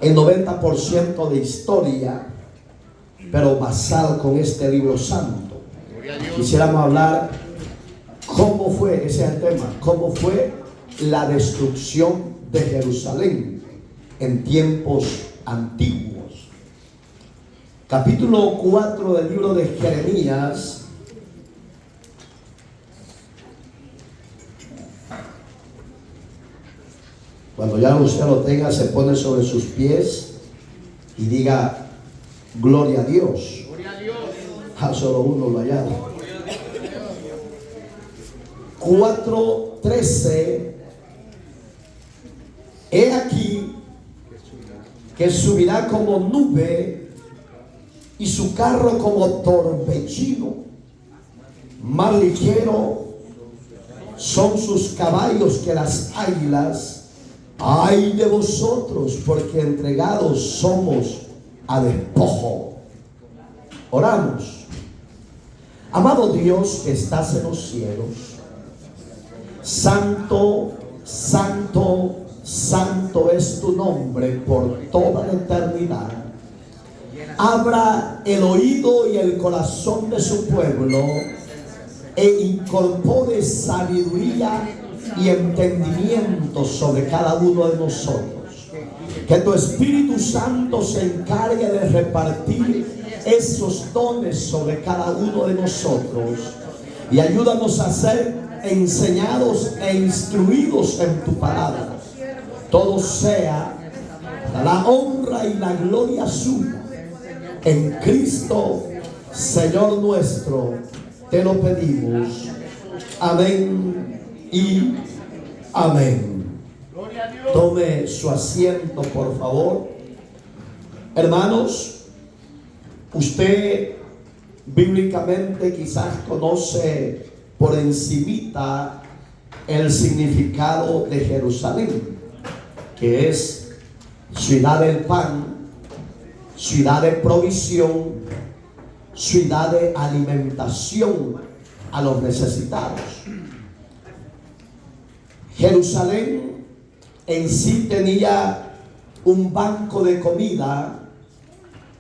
el 90% de historia, pero basado con este libro santo. Quisiéramos hablar cómo fue, ese es el tema, cómo fue la destrucción de Jerusalén en tiempos antiguos. Capítulo 4 del libro de Jeremías. Cuando ya usted lo tenga, se pone sobre sus pies y diga: gloria a Dios. Gloria a Dios. Solo uno lo hallado. 4:13. He aquí que subirá como nube y su carro como torbellino. Más ligero son sus caballos que las águilas. Ay de vosotros, porque entregados somos a despojo. Oramos. Amado Dios que estás en los cielos, santo, santo, santo es tu nombre por toda la eternidad. Abra el oído y el corazón de su pueblo e incorpore sabiduría y entendimiento sobre cada uno de nosotros. Que tu Espíritu Santo se encargue de repartir esos dones sobre cada uno de nosotros y ayúdanos a ser enseñados e instruidos en tu palabra. Todo sea la honra y la gloria suya. En Cristo, Señor nuestro, te lo pedimos. Amén y amén. Tome su asiento, por favor. Hermanos, usted bíblicamente quizás conoce por encimita el significado de Jerusalén, que es ciudad del pan, ciudad de provisión, ciudad de alimentación a los necesitados. Jerusalén en sí tenía un banco de comida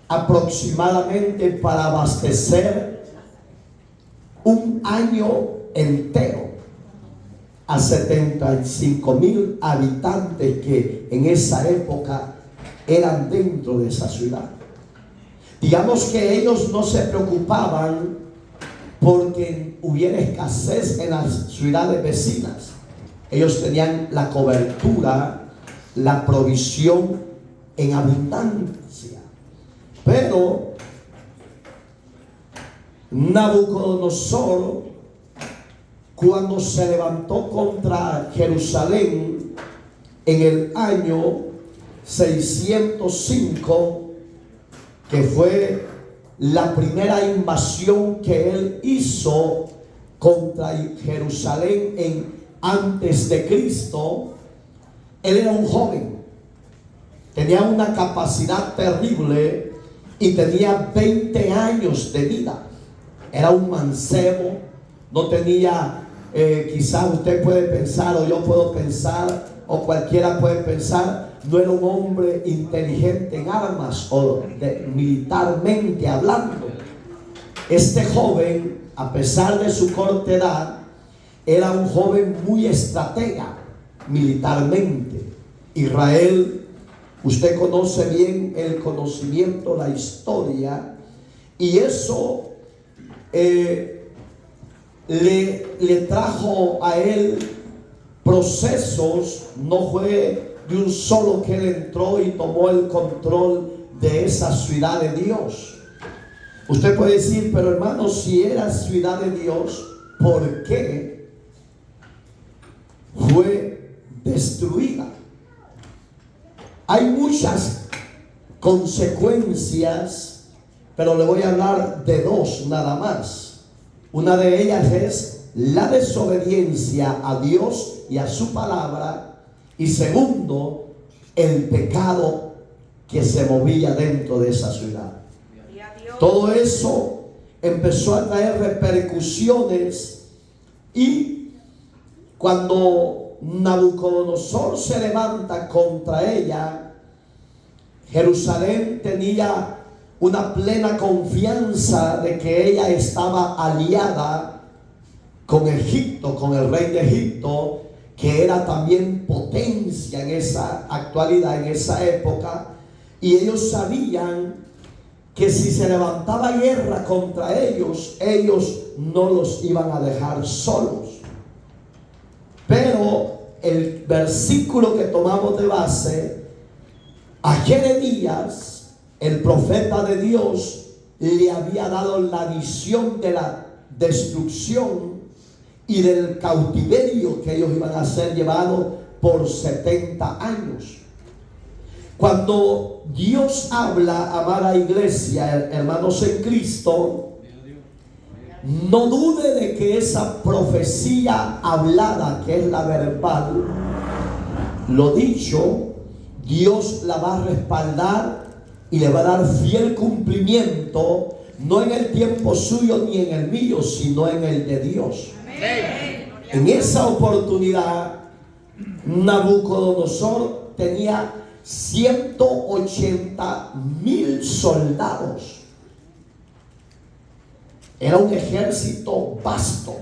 aproximadamente para abastecer un año entero a 75,000 habitantes que en esa época eran dentro de esa ciudad. Digamos que ellos no se preocupaban porque hubiera escasez en las ciudades vecinas. Ellos tenían la cobertura, la provisión en abundancia. Pero Nabucodonosor, cuando se levantó contra Jerusalén en el año 605, que fue la primera invasión que él hizo contra Jerusalén antes de Cristo, él era un joven, tenía una capacidad terrible y tenía 20 años de vida. Era un mancebo, no tenía, quizás usted puede pensar, o yo puedo pensar, o cualquiera puede pensar, no era un hombre inteligente en armas o militarmente hablando. Este joven, a pesar de su corta edad, era un joven muy estratega militarmente. Israel, usted conoce bien el conocimiento, la historia, y eso le trajo a él procesos. No fue de un solo que él entró y tomó el control de esa ciudad de Dios. Usted puede decir, pero hermano, si era ciudad de Dios, ¿por qué fue destruida? Hay muchas consecuencias, pero le voy a hablar de dos nada más. Una de ellas es la desobediencia a Dios y a su palabra, y segundo, el pecado que se movía dentro de esa ciudad. Todo eso empezó a traer repercusiones, y cuando Nabucodonosor se levanta contra ella, Jerusalén tenía una plena confianza de que ella estaba aliada con Egipto, con el rey de Egipto, que era también potencia en esa actualidad, en esa época, y ellos sabían que si se levantaba guerra contra ellos, ellos no los iban a dejar solos. Pero el versículo que tomamos de base, a Jeremías, el profeta de Dios, le había dado la visión de la destrucción y del cautiverio que ellos iban a ser llevados por 70 años. Cuando Dios habla, amada iglesia, hermanos en Cristo, no dude de que esa profecía hablada, que es la verbal, lo dicho, Dios la va a respaldar y le va a dar fiel cumplimiento, no en el tiempo suyo ni en el mío, sino en el de Dios. Amén. En esa oportunidad, Nabucodonosor tenía 180,000 soldados. Era un ejército vasto,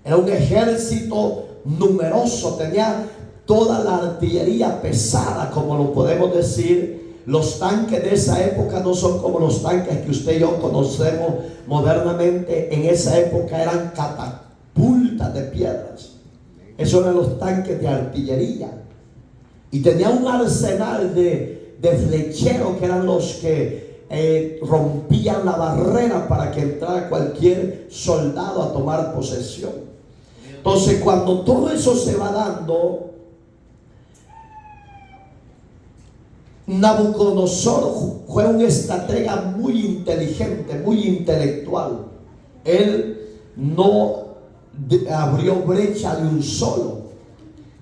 era un ejército numeroso, tenía toda la artillería pesada, como lo podemos decir. Los tanques de esa época no son como los tanques que usted y yo conocemos modernamente. En esa época eran catapultas de piedras. Esos eran los tanques de artillería. Y tenía un arsenal de flecheros, que eran los que rompían la barrera para que entrara cualquier soldado a tomar posesión. Entonces, cuando todo eso se va dando, Nabucodonosor fue un estratega muy inteligente, muy intelectual. Él no abrió brecha de un solo,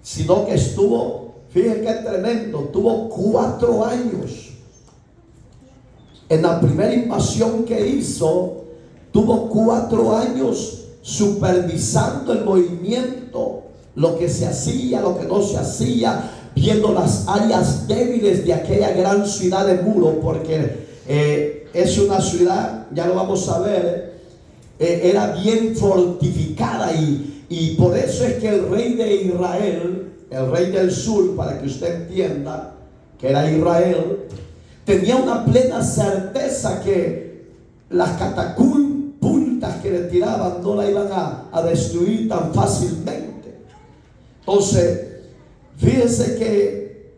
sino que estuvo, fíjense qué tremendo, tuvo 4 años. En la primera invasión que hizo, tuvo 4 años supervisando el movimiento, lo que se hacía, lo que no se hacía, viendo las áreas débiles de aquella gran ciudad de muro, porque es una ciudad, ya lo vamos a ver, era bien fortificada, y por eso es que el rey de Israel, el rey del sur, para que usted entienda que era Israel, tenía una plena certeza que las catapultas que le tiraban no la iban a destruir tan fácilmente. Entonces, fíjense que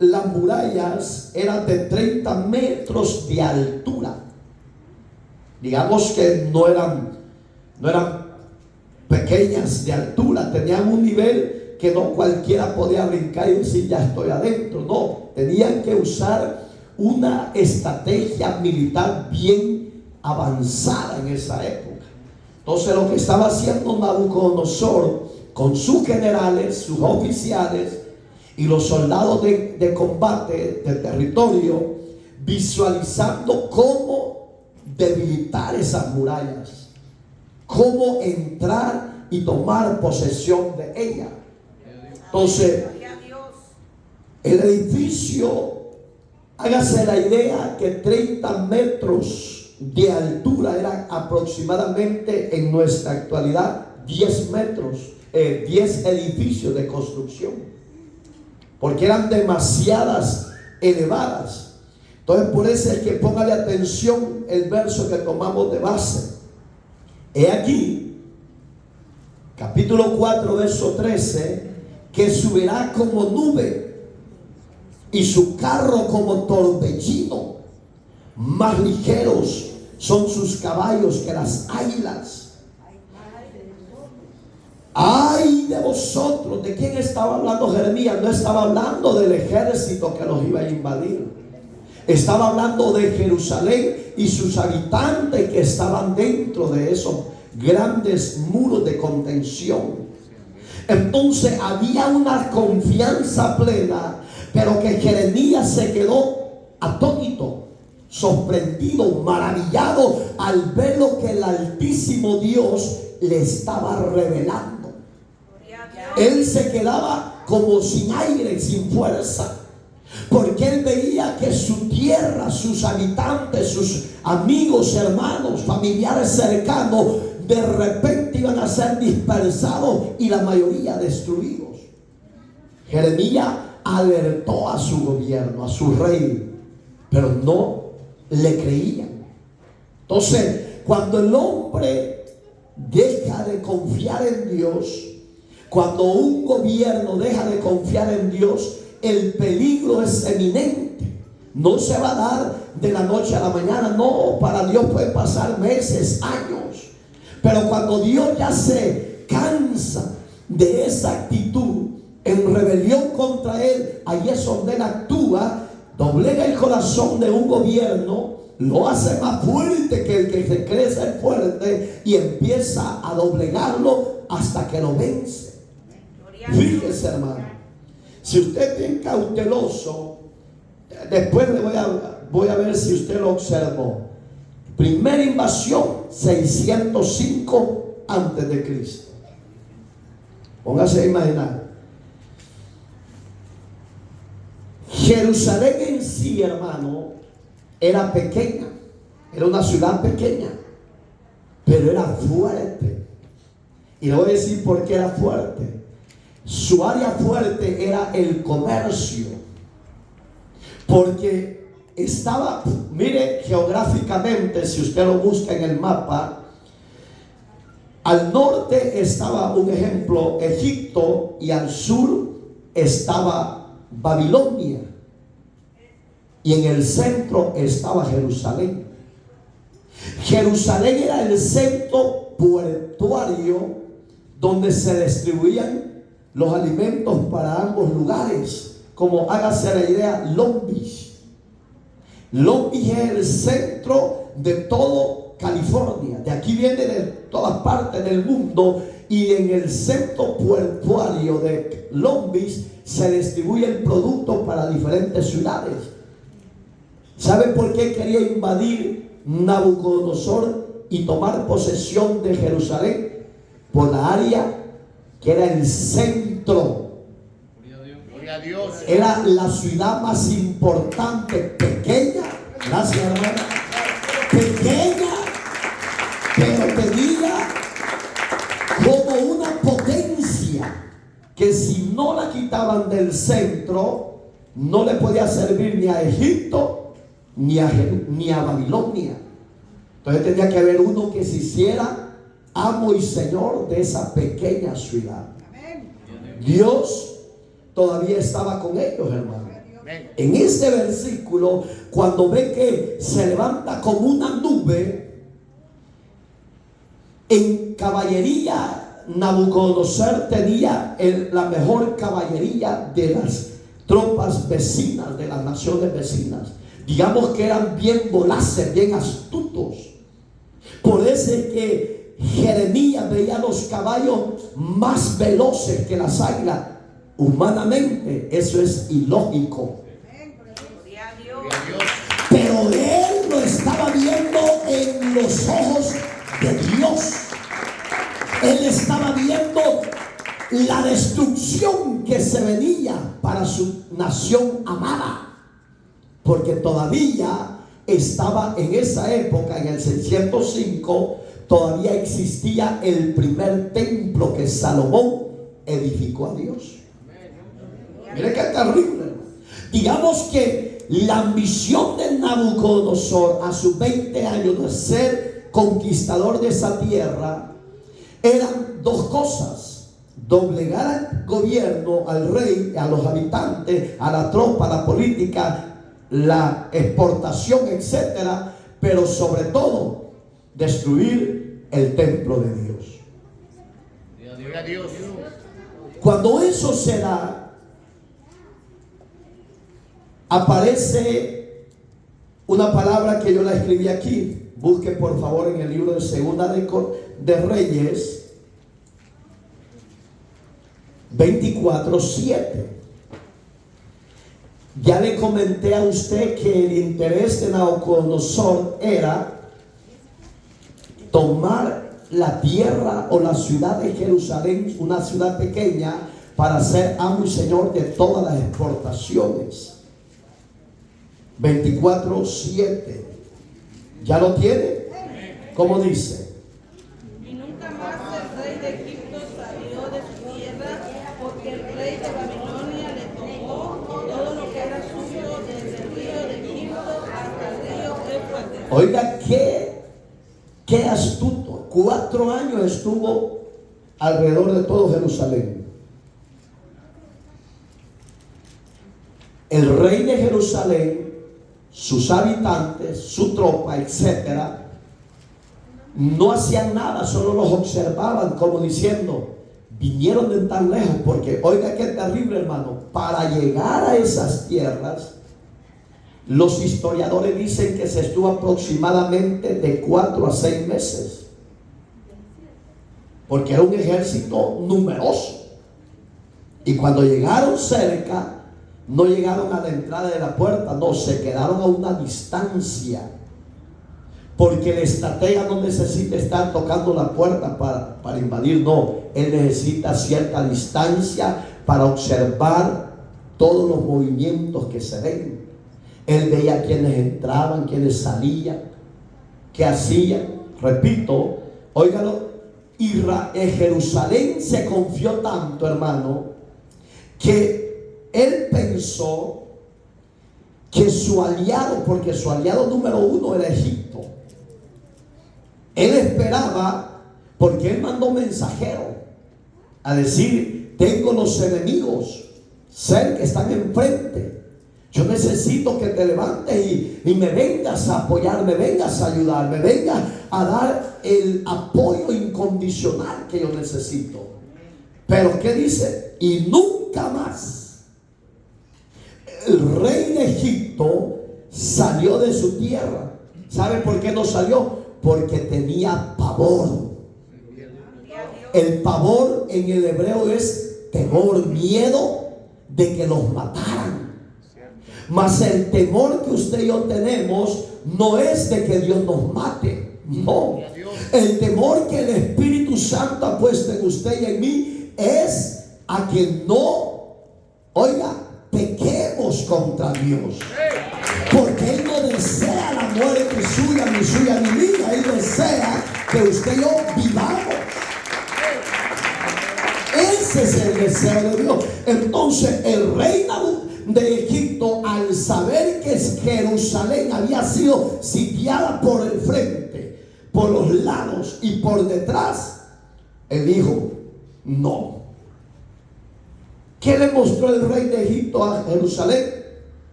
las murallas eran de 30 metros de altura. Digamos que no eran pequeñas de altura, tenían un nivel que no cualquiera podía brincar y decir ya estoy adentro. No, tenían que usar una estrategia militar bien avanzada en esa época. Entonces, lo que estaba haciendo Nabucodonosor con sus generales, sus oficiales y los soldados de combate del territorio, visualizando cómo debilitar esas murallas, cómo entrar y tomar posesión de ellas. Entonces, el edificio, hágase la idea que 30 metros de altura eran aproximadamente en nuestra actualidad 10 metros, 10 edificios de construcción, porque eran demasiadas elevadas. Entonces, por eso es que póngale atención el verso que tomamos de base. He aquí, capítulo 4, verso 13, que subirá como nube y su carro como torbellino, más ligeros son sus caballos que las águilas. ¡Ay de vosotros! ¿De quién estaba hablando Jeremías? No estaba hablando del ejército que los iba a invadir. Estaba hablando de Jerusalén y sus habitantes que estaban dentro de esos grandes muros de contención. Entonces había una confianza plena, pero que Jeremías se quedó atónito, sorprendido, maravillado al ver lo que el Altísimo Dios le estaba revelando. Él se quedaba como sin aire, sin fuerza, porque él veía su tierra, sus habitantes, sus amigos, hermanos, familiares cercanos, de repente iban a ser dispersados y la mayoría destruidos. Jeremías alertó a su gobierno, a su rey, pero no le creían. Entonces, cuando el hombre deja de confiar en Dios, cuando un gobierno deja de confiar en Dios, el peligro es eminente. No se va a dar de la noche a la mañana. No, para Dios puede pasar meses, años. Pero cuando Dios ya se cansa de esa actitud en rebelión contra Él, ahí es donde Él actúa, doblega el corazón de un gobierno, lo hace más fuerte que el que se cree ser fuerte y empieza a doblegarlo hasta que lo vence. Fíjese, hermano, si usted es bien cauteloso, después le voy a ver si usted lo observó. Primera invasión, 605 antes de Cristo. Póngase a imaginar. Jerusalén en sí, hermano, era pequeña. Era una ciudad pequeña, pero era fuerte. Y le voy a decir por qué era fuerte. Su área fuerte era el comercio, porque estaba, mire geográficamente, si usted lo busca en el mapa, al norte estaba, un ejemplo, Egipto, y al sur estaba Babilonia, y en el centro estaba Jerusalén. Jerusalén era el centro portuario donde se distribuían los alimentos para ambos lugares, como hágase la idea, Long Beach. Long Beach es el centro de todo California. De aquí viene de todas partes del mundo, y en el centro portuario de Long Beach se distribuye el producto para diferentes ciudades. ¿Saben por qué quería invadir Nabucodonosor y tomar posesión de Jerusalén? Por la área que era el centro. Gloria a Dios. Era la ciudad más importante, pequeña, gracias hermano, pequeña, pero tenía como una potencia que si no la quitaban del centro, no le podía servir ni a Egipto ni a Babilonia. Entonces tenía que haber uno que se hiciera amo y señor de esa pequeña ciudad. Dios todavía estaba con ellos, hermano. En este versículo, cuando ve que se levanta como una nube, en caballería, Nabucodonosor tenía la mejor caballería de las tropas vecinas, de las naciones vecinas. Digamos que eran bien volaces, bien astutos. Por eso es que Jeremías veía los caballos más veloces que las águilas. Humanamente eso es ilógico, pero él lo estaba viendo en los ojos de Dios. Él estaba viendo la destrucción que se venía para su nación amada, porque todavía estaba en esa época, en el 605, todavía existía el primer templo que Salomón edificó a Dios. Mire qué terrible. Digamos que la ambición de Nabucodonosor a sus 20 años de ser conquistador de esa tierra eran dos cosas: doblegar al gobierno, al rey, a los habitantes, a la tropa, a la política, la exportación, etcétera, pero sobre todo destruir el templo de Dios. Gloria a Dios. Cuando eso se da, aparece una palabra que yo la escribí aquí. Busque por favor en el libro de Segunda de Reyes 24:7. Ya le comenté a usted que el interés de Nabucodonosor era tomar la tierra o la ciudad de Jerusalén, una ciudad pequeña, para ser amo y señor de todas las exportaciones. 24:7. ¿Ya lo tiene? ¿Cómo dice? Y nunca más el rey de Egipto salió de su tierra, porque el rey de Babilonia le tomó todo lo que era suyo, desde el río de Egipto hasta el río Éufrates. Oiga, qué astuto. 4 años estuvo alrededor de todo Jerusalén. El rey de Jerusalén, sus habitantes, su tropa, etcétera, no hacían nada, solo los observaban como diciendo, vinieron de tan lejos, porque oiga qué terrible, hermano, para llegar a esas tierras, los historiadores dicen que se estuvo aproximadamente de 4 a 6 meses, porque era un ejército numeroso, y cuando llegaron cerca, no llegaron a la entrada de la puerta, no, se quedaron a una distancia. Porque el estratega no necesita estar tocando la puerta para invadir, no. Él necesita cierta distancia para observar todos los movimientos que se ven. Él veía quiénes entraban, quiénes salían, qué hacían. Repito, óigalo, Jerusalén se confió tanto, hermano, que él pensó que su aliado, porque su aliado número 1 era Egipto, él esperaba, porque él mandó mensajero a decir, tengo los enemigos cerca, están enfrente, yo necesito que te levantes y me vengas a apoyar, me vengas a ayudar, me vengas a dar el apoyo incondicional que yo necesito. Pero ¿qué dice? Y nunca más el rey de Egipto salió de su tierra. ¿Sabe por qué no salió? Porque tenía pavor. El pavor en el hebreo es temor, miedo de que los mataran. Mas el temor que usted y yo tenemos no es de que Dios nos mate. No. El temor que el Espíritu Santo ha puesto en usted y en mí es a que no, oiga, pequemos contra Dios, porque Él no desea la muerte suya, ni suya, ni mía. Él desea que usted y yo vivamos. Ese es el deseo de Dios. Entonces el rey de Egipto, al saber que Jerusalén había sido sitiada por el frente, por los lados y por detrás, él dijo, no. ¿Qué le mostró el rey de Egipto a Jerusalén?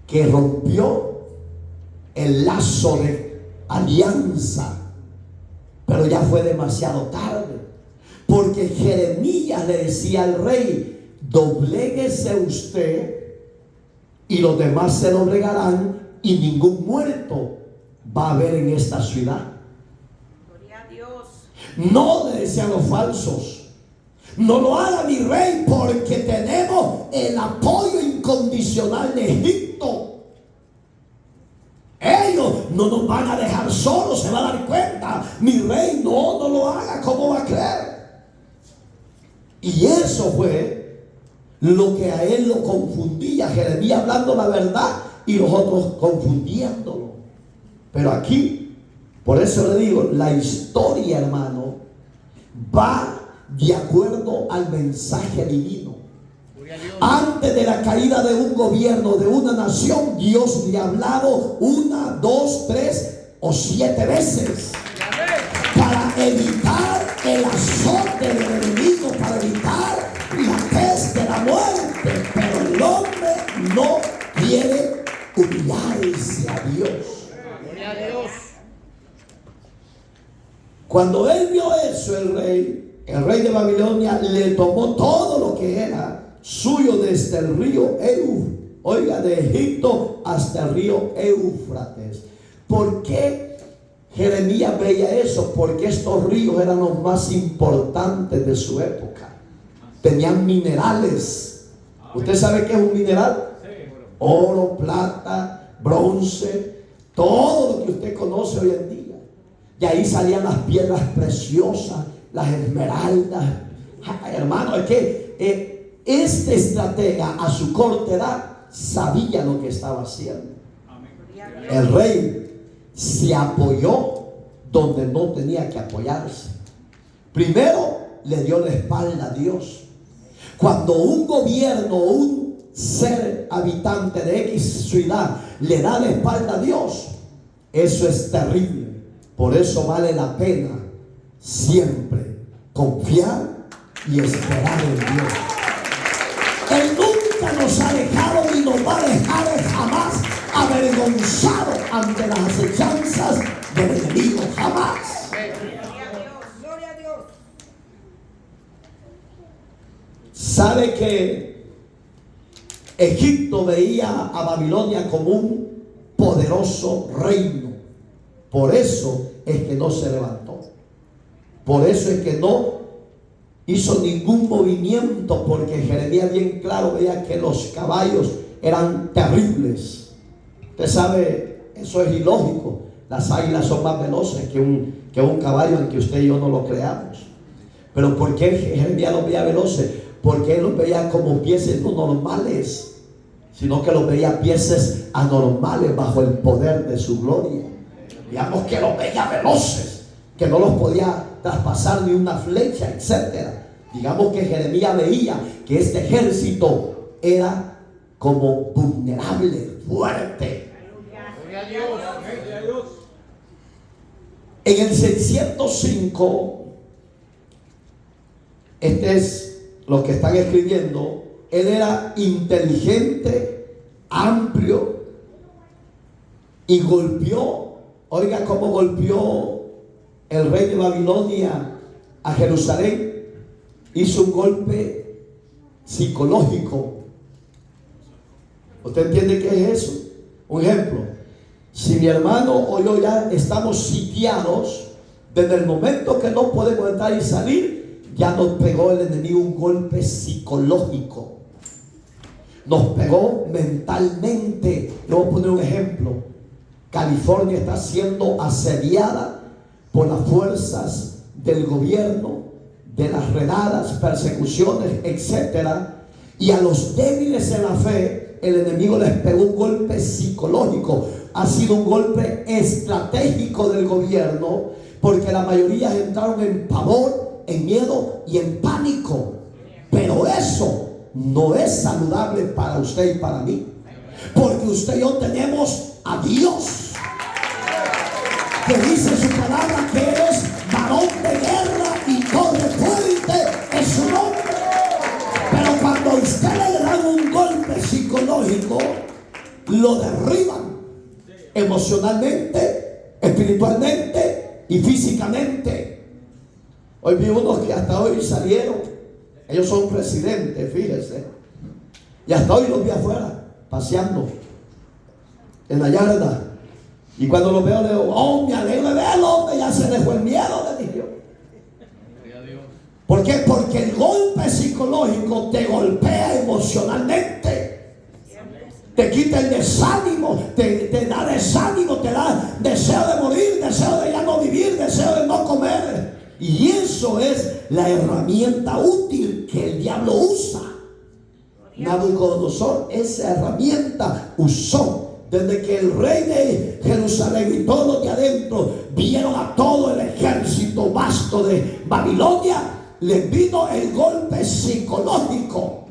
Que rompió el lazo de alianza, pero ya fue demasiado tarde, porque Jeremías le decía al rey, dobléguese usted y los demás se doblegarán y ningún muerto va a haber en esta ciudad. Gloria a Dios. No, le decían los falsos, no lo haga mi rey, porque tenemos el apoyo incondicional de Egipto. Ellos no nos van a dejar solos, se va a dar cuenta. Mi rey, no lo haga, ¿cómo va a creer? Y eso fue lo que a él lo confundía. Jeremías hablando la verdad y los otros confundiéndolo. Pero aquí, por eso le digo, la historia, hermano, va de acuerdo al mensaje divino. Antes de la caída de un gobierno, de una nación, Dios le ha hablado 1, 2, 3 o 7 veces para evitar el azote del enemigo, para evitar la peste, la muerte. Pero el hombre no quiere humillarse a Dios. Gloria a Dios. Cuando él vio eso, el rey de Babilonia le tomó todo lo que era suyo desde el río oiga, de Egipto hasta el río Éufrates. ¿Por qué Jeremías veía eso? Porque estos ríos eran los más importantes de su época. Tenían minerales. ¿Usted sabe qué es un mineral? Oro, plata, bronce, todo lo que usted conoce hoy en día. Y ahí salían las piedras preciosas, las esmeraldas. Hermano, es que este estratega a su corta edad sabía lo que estaba haciendo. El rey se apoyó donde no tenía que apoyarse. Primero le dio la espalda a Dios. Cuando un gobierno o un ser habitante de X ciudad le da la espalda a Dios, eso es terrible. Por eso vale la pena siempre confiar y esperar en Dios. Él nunca nos ha dejado ni nos va a dejar jamás avergonzado ante las acechanzas del enemigo, jamás. Gloria a Dios. Sabe que Egipto veía a Babilonia como un poderoso reino. Por eso es que no se levantó. Por eso es que no hizo ningún movimiento, porque Jeremías bien claro veía que los caballos eran terribles. Usted sabe, eso es ilógico. Las águilas son más veloces que un caballo, aunque usted y yo no lo creamos. Pero ¿por qué Jeremías los veía veloces? Porque él los veía como piezas no normales, sino que los veía piezas anormales bajo el poder de su gloria. Digamos que los veía veloces, que no los podía traspasar ni una flecha, etc. Digamos que Jeremías veía que este ejército era como vulnerable, fuerte. Gloria a Dios. En el 605, este es lo que están escribiendo, él era inteligente, amplio, y golpeó, oiga cómo golpeó el rey de Babilonia a Jerusalén. Hizo un golpe psicológico. ¿Usted entiende qué es eso? Un ejemplo: si mi hermano o yo ya estamos sitiados, desde el momento que no podemos entrar y salir, ya nos pegó el enemigo un golpe psicológico. Nos pegó mentalmente. Le voy a poner un ejemplo. California está siendo asediada por las fuerzas del gobierno, de las redadas, persecuciones, etc. Y a los débiles en la fe, el enemigo les pegó un golpe psicológico. Ha sido un golpe estratégico del gobierno, porque la mayoría entraron en pavor, en miedo y en pánico. Pero eso no es saludable para usted y para mí, porque usted y yo tenemos a Dios, que dice su palabra que es varón de guerra y corre fuerte es su nombre. Pero cuando a usted le dan un golpe psicológico, lo derriban emocionalmente, espiritualmente y físicamente. Hoy vi unos que hasta hoy salieron. Ellos son presidentes, fíjese. Y hasta hoy los vi afuera, paseando en la yarda. Y cuando los veo, le digo: oh, me alegro de verlo, hombre, ya se dejó el miedo, le dije yo. ¿Por qué? Porque el golpe psicológico te golpea emocionalmente. Te quita el desánimo, te da desánimo, te da deseo de morir, deseo de ya no vivir, deseo de no comer. Y eso es la herramienta útil que el diablo usa. Nabucodonosor esa herramienta usó. Desde que el rey de Jerusalén y todos los de adentro vieron a todo el ejército vasto de Babilonia, les vino el golpe psicológico.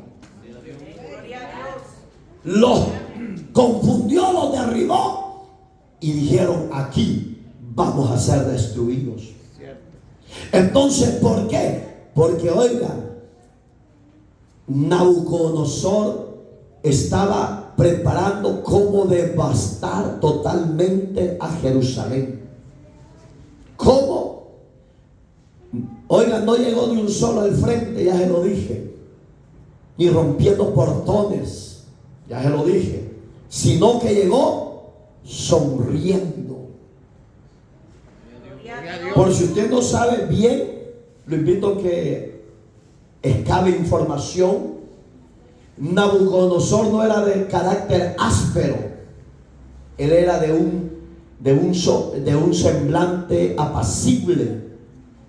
Los confundió, los derribó y dijeron: aquí vamos a ser destruidos. Entonces, ¿por qué? Porque oigan, Nabucodonosor estaba preparando cómo devastar totalmente a Jerusalén. ¿Cómo? Oigan, no llegó ni un solo al frente, ya se lo dije, ni rompiendo portones, ya se lo dije, sino que llegó sonriendo. Por si usted no sabe bien, lo invito a que excave información. Nabucodonosor no era de carácter áspero, él era de un semblante apacible.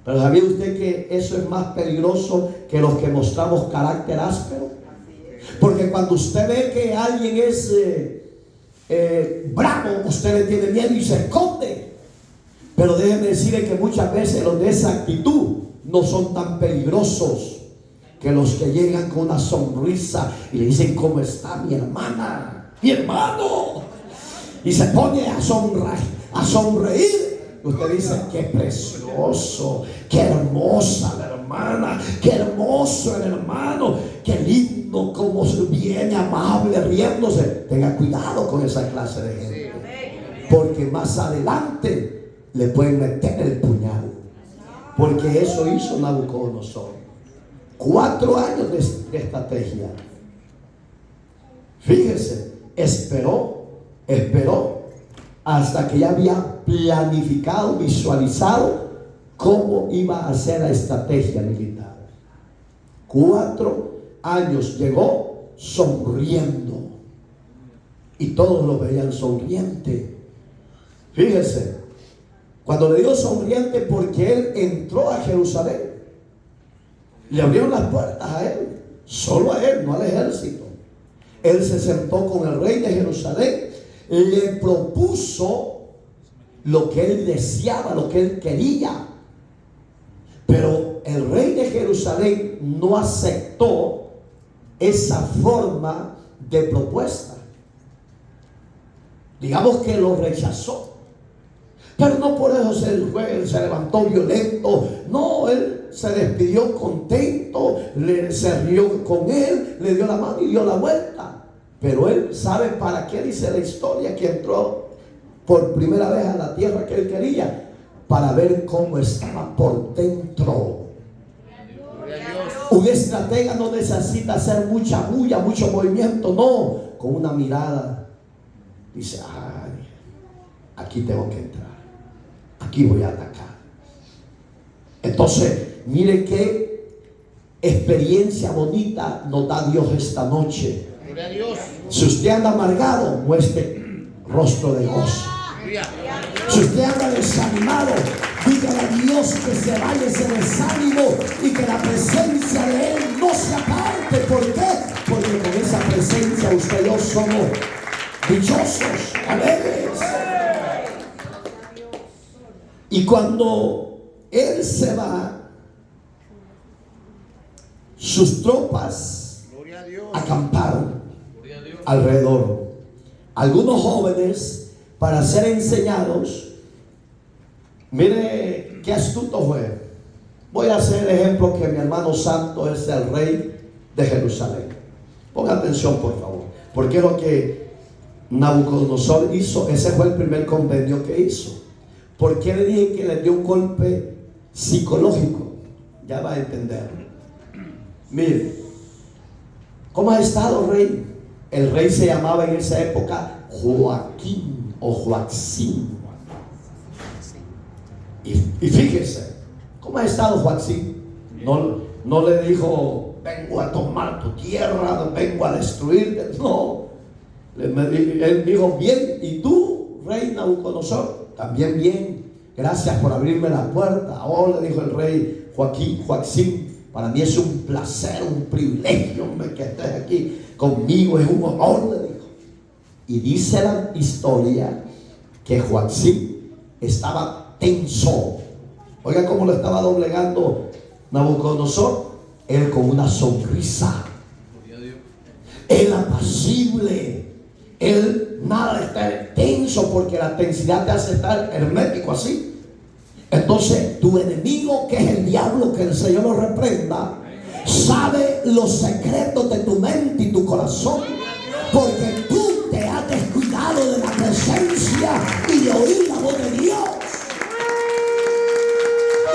Pero ¿sabía usted que eso es más peligroso que los que mostramos carácter áspero? Porque cuando usted ve que alguien es bravo, usted le tiene miedo y se esconde. Pero déjenme decirle que muchas veces los de esa actitud no son tan peligrosos que los que llegan con una sonrisa y le dicen: ¿cómo está mi hermana? Mi hermano. Y se pone a sonreír. Y usted dice: qué precioso, qué hermosa la hermana, qué hermoso el hermano, qué lindo, como bien amable, riéndose. Tenga cuidado con esa clase de gente, porque más adelante le pueden meter el puñal. Porque eso hizo Nabucodonosor. 4 años de estrategia. Fíjese, esperó hasta que ya había planificado, visualizado cómo iba a ser la estrategia militar. 4 años llegó sonriendo y todos lo veían sonriente. Fíjese, cuando le dio sonriente, porque él entró a Jerusalén, le abrieron las puertas a él, solo a él, no al ejército. Él se sentó con el rey de Jerusalén, le propuso lo que él deseaba, lo que él quería. Pero el rey de Jerusalén no aceptó esa forma de propuesta. Digamos que lo rechazó. Pero no por eso se levantó violento. No, él se despidió contento, se rió con él, le dio la mano y dio la vuelta. Pero él sabe para qué, dice la historia, que entró por primera vez a la tierra que él quería, para ver cómo estaba por dentro. Un estratega no necesita hacer mucha bulla, mucho movimiento, no. Con una mirada dice: ay, aquí tengo que entrar, aquí voy a atacar. Entonces, mire qué experiencia bonita nos da Dios esta noche. Si usted anda amargado, muestre rostro de gozo. Si usted anda desanimado, dígale a Dios que se vaya ese desánimo y que la presencia de Él no se aparte. ¿Por qué? Porque con esa presencia usted y yo somos dichosos, alegres. Y cuando Él se va, sus tropas acamparon alrededor. Algunos jóvenes, para ser enseñados, mire qué astuto fue. Voy a hacer el ejemplo que mi hermano santo es el rey de Jerusalén. Ponga atención, por favor, porque lo que Nabucodonosor hizo, ese fue el primer convenio que hizo. ¿Por qué le dije que le dio un golpe psicológico? Ya va a entender. Mire, ¿cómo ha estado, rey? El rey se llamaba en esa época Joaquín o Joaquín. Y fíjese, ¿cómo ha estado Joaquín? No le dijo: vengo a tomar tu tierra, vengo a destruirte. No, él dijo: bien. ¿Y tú, rey Nabucodonosor? También bien. Gracias por abrirme la puerta. Oh, le dijo el rey Joaquín, para mí es un placer, un privilegio, hombre, que estés aquí conmigo, es un honor, le dijo. Y dice la historia que Joaquín estaba tenso. Oiga cómo lo estaba doblegando Nabucodonosor. Él con una sonrisa, él apacible, él nada de estar tenso, porque la tensidad te hace estar hermético así. Entonces tu enemigo, que es el diablo, que el Señor lo reprenda, sabe los secretos de tu mente y tu corazón, porque tú te has descuidado de la presencia y de oír la voz de Dios.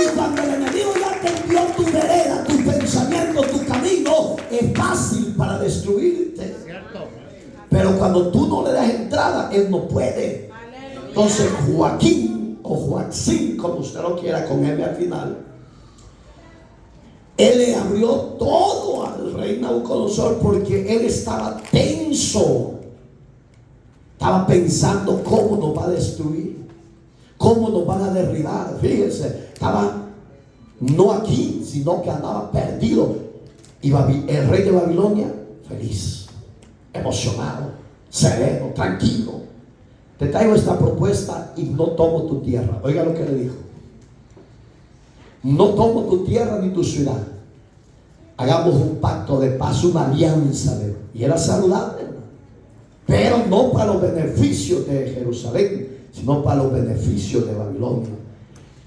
Y cuando el enemigo ya te envió tu vereda, tu pensamiento, tu camino, es fácil para destruirte. Pero cuando tú no le das entrada, él no puede. Entonces Joaquín o Joaquín, como usted lo quiera, con M al final, él le abrió todo al rey Nabucodonosor, porque él estaba tenso. Estaba pensando cómo nos va a destruir, cómo nos van a derribar. Fíjense, estaba no aquí, sino que andaba perdido. Y el rey de Babilonia, feliz, emocionado. sereno, tranquilo. Te traigo esta propuesta y no tomo tu tierra. Oiga lo que le dijo. No tomo tu tierra ni tu ciudad. Hagamos un pacto de paz, una alianza. Y era saludable, pero no para los beneficios de Jerusalén, sino para los beneficios de Babilonia.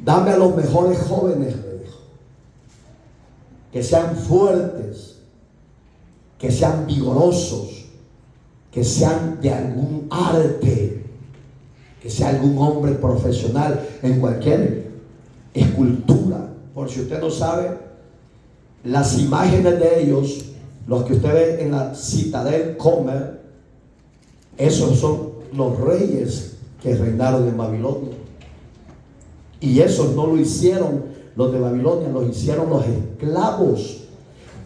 Dame a los mejores jóvenes, le dijo, que sean fuertes, que sean vigorosos, que sean de algún arte, que sea algún hombre profesional en cualquier escultura. Por si usted no sabe, las imágenes de ellos, los que usted ve en la Citadel Comer, esos son los reyes que reinaron en Babilonia. Y esos no lo hicieron los de Babilonia, lo hicieron los esclavos,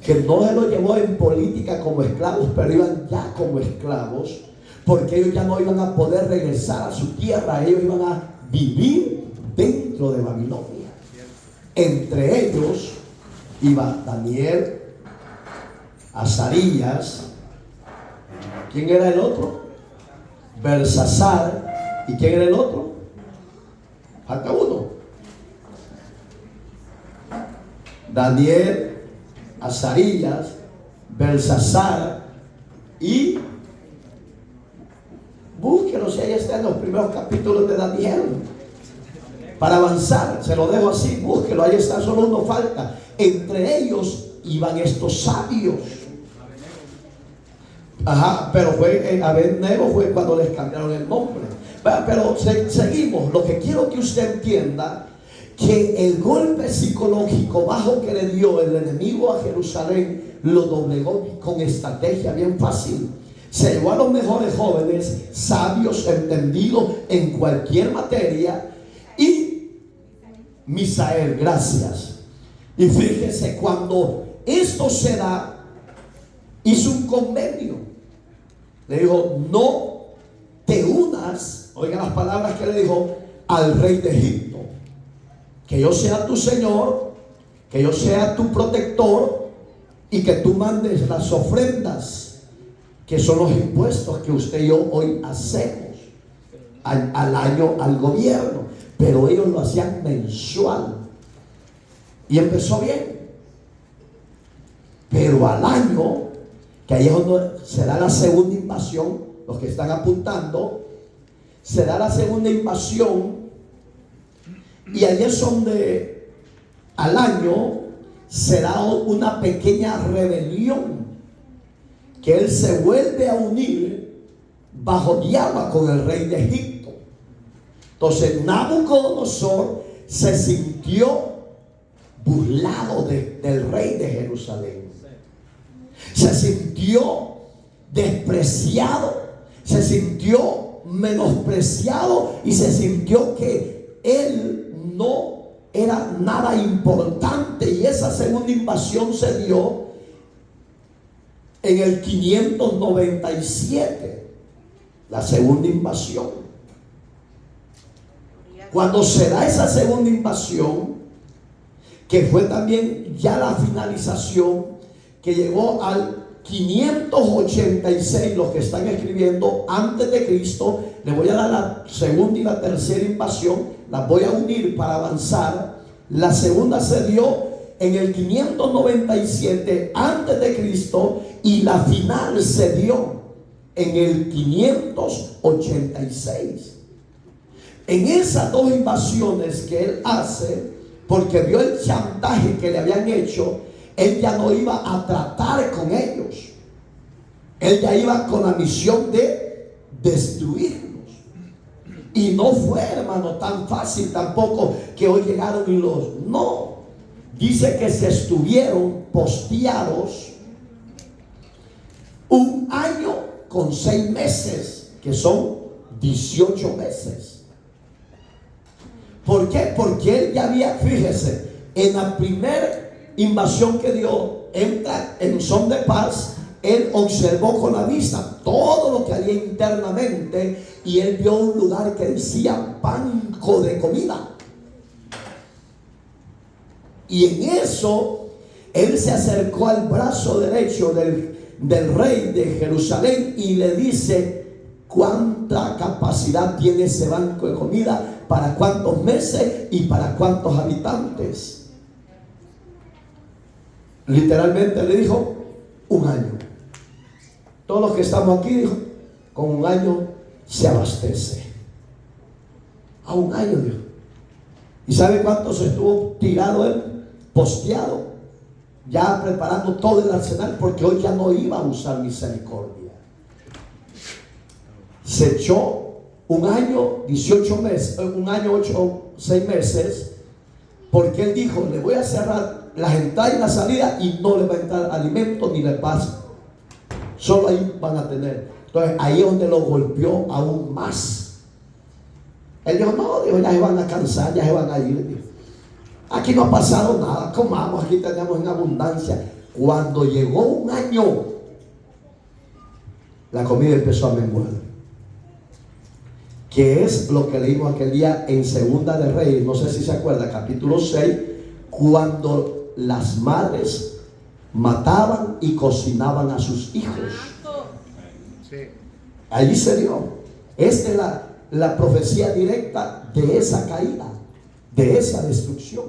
que no se los llevó en política como esclavos, pero iban ya como esclavos, porque ellos ya no iban a poder regresar a su tierra, ellos iban a vivir dentro de Babilonia. Entre ellos iba Daniel, Azarías, ¿quién era el otro? Belsasar. ¿Y quién era el otro? Falta uno. Daniel, Azarías, Belsasar y búsquelo si ahí está en los primeros capítulos de Daniel. Para avanzar, se lo dejo así, búsquelo, ahí está, solo uno falta. Entre ellos iban estos sabios. Ajá, pero fue Abednego fue cuando les cambiaron el nombre. Pero seguimos. Lo que quiero que usted entienda, que el golpe psicológico bajo que le dio el enemigo a Jerusalén lo doblegó con estrategia bien fácil. Se llevó a los mejores jóvenes, sabios, entendidos en cualquier materia, y Misael, gracias. Y fíjese, cuando esto se da, hizo un convenio. Le dijo, no te unas, oigan las palabras que le dijo, al rey de Egipto. Que yo sea tu señor, que yo sea tu protector, y que tú mandes las ofrendas, que son los impuestos que usted y yo hoy hacemos al año al gobierno. Pero ellos lo hacían mensual. Y empezó bien. Pero al año, que ahí es donde será la segunda invasión, los que están apuntando, será la segunda invasión, y allí es donde al año será una pequeña rebelión, que él se vuelve a unir bajo llama con el rey de Egipto. Entonces Nabucodonosor se sintió burlado del rey de Jerusalén. Se sintió despreciado, se sintió menospreciado y se sintió que él no era nada importante. Y esa segunda invasión se dio en el 597, la segunda invasión. Cuando se da esa segunda invasión, que fue también ya la finalización, que llegó al 586, los que están escribiendo antes de Cristo, le voy a dar la segunda y la tercera invasión, las voy a unir para avanzar. La segunda se dio en el 597 antes de Cristo, y la final se dio en el 586. En esas dos invasiones que él hace, porque vio el chantaje que le habían hecho, él ya no iba a tratar con ellos. Él ya iba con la misión de destruirlos. Y no fue, hermano, tan fácil tampoco que hoy llegaron y los... No. Dice que se estuvieron posteados 1 año con 6 meses, que son 18 meses. ¿Por qué? Porque él ya había, fíjese, en la primera invasión que dio, entra en son de paz, él observó con la vista todo lo que había internamente, y él vio un lugar que decía banco de comida. Y en eso, él se acercó al brazo derecho del rey de Jerusalén y le dice: cuánta capacidad tiene ese banco de comida, para cuántos meses y para cuántos habitantes. Literalmente le dijo, 1 año. Todos los que estamos aquí, dijo, con 1 año se abastece. A 1 año, dijo. ¿Y sabe cuánto se estuvo tirado él? Posteado, ya preparando todo el arsenal, porque hoy ya no iba a usar misericordia. Se echó 1 año, 18 meses, 1 año, 6 meses, porque él dijo, le voy a cerrar las entradas y la salida y no le va a entrar alimento ni le pasa. Solo ahí van a tener. Entonces ahí es donde lo golpeó aún más. Él dijo, no, dijo, ya se van a cansar, ya se van a ir. Dijo, aquí no ha pasado nada, comamos, aquí tenemos en abundancia. Cuando llegó 1 año, la comida empezó a menguar. Que es lo que leímos aquel día en Segunda de Reyes, no sé si se acuerda, capítulo 6, cuando las madres mataban y cocinaban a sus hijos. Allí se dio. Esta es la profecía directa de esa caída, de esa destrucción.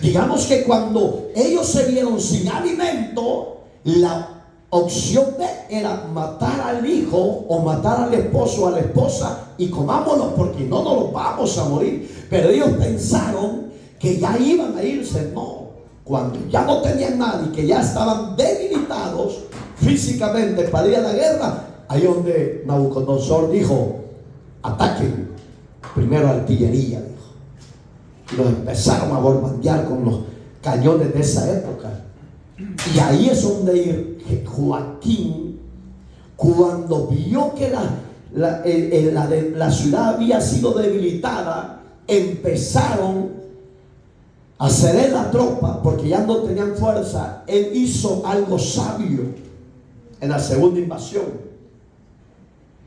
Digamos que cuando ellos se vieron sin alimento, la opción B era matar al hijo o matar al esposo o a la esposa y comámoslo porque no nos los vamos a morir. Pero ellos pensaron que ya iban a irse. No, cuando ya no tenían nadie, que ya estaban debilitados físicamente para ir a la guerra, ahí donde Nabucodonosor dijo, ataquen primero artillería, dijo. Y los empezaron a bombardear con los cañones de esa época. Y ahí es donde Joaquín, cuando vio que la ciudad había sido debilitada, empezaron a ceder la tropa porque ya no tenían fuerza. Él hizo algo sabio en la segunda invasión.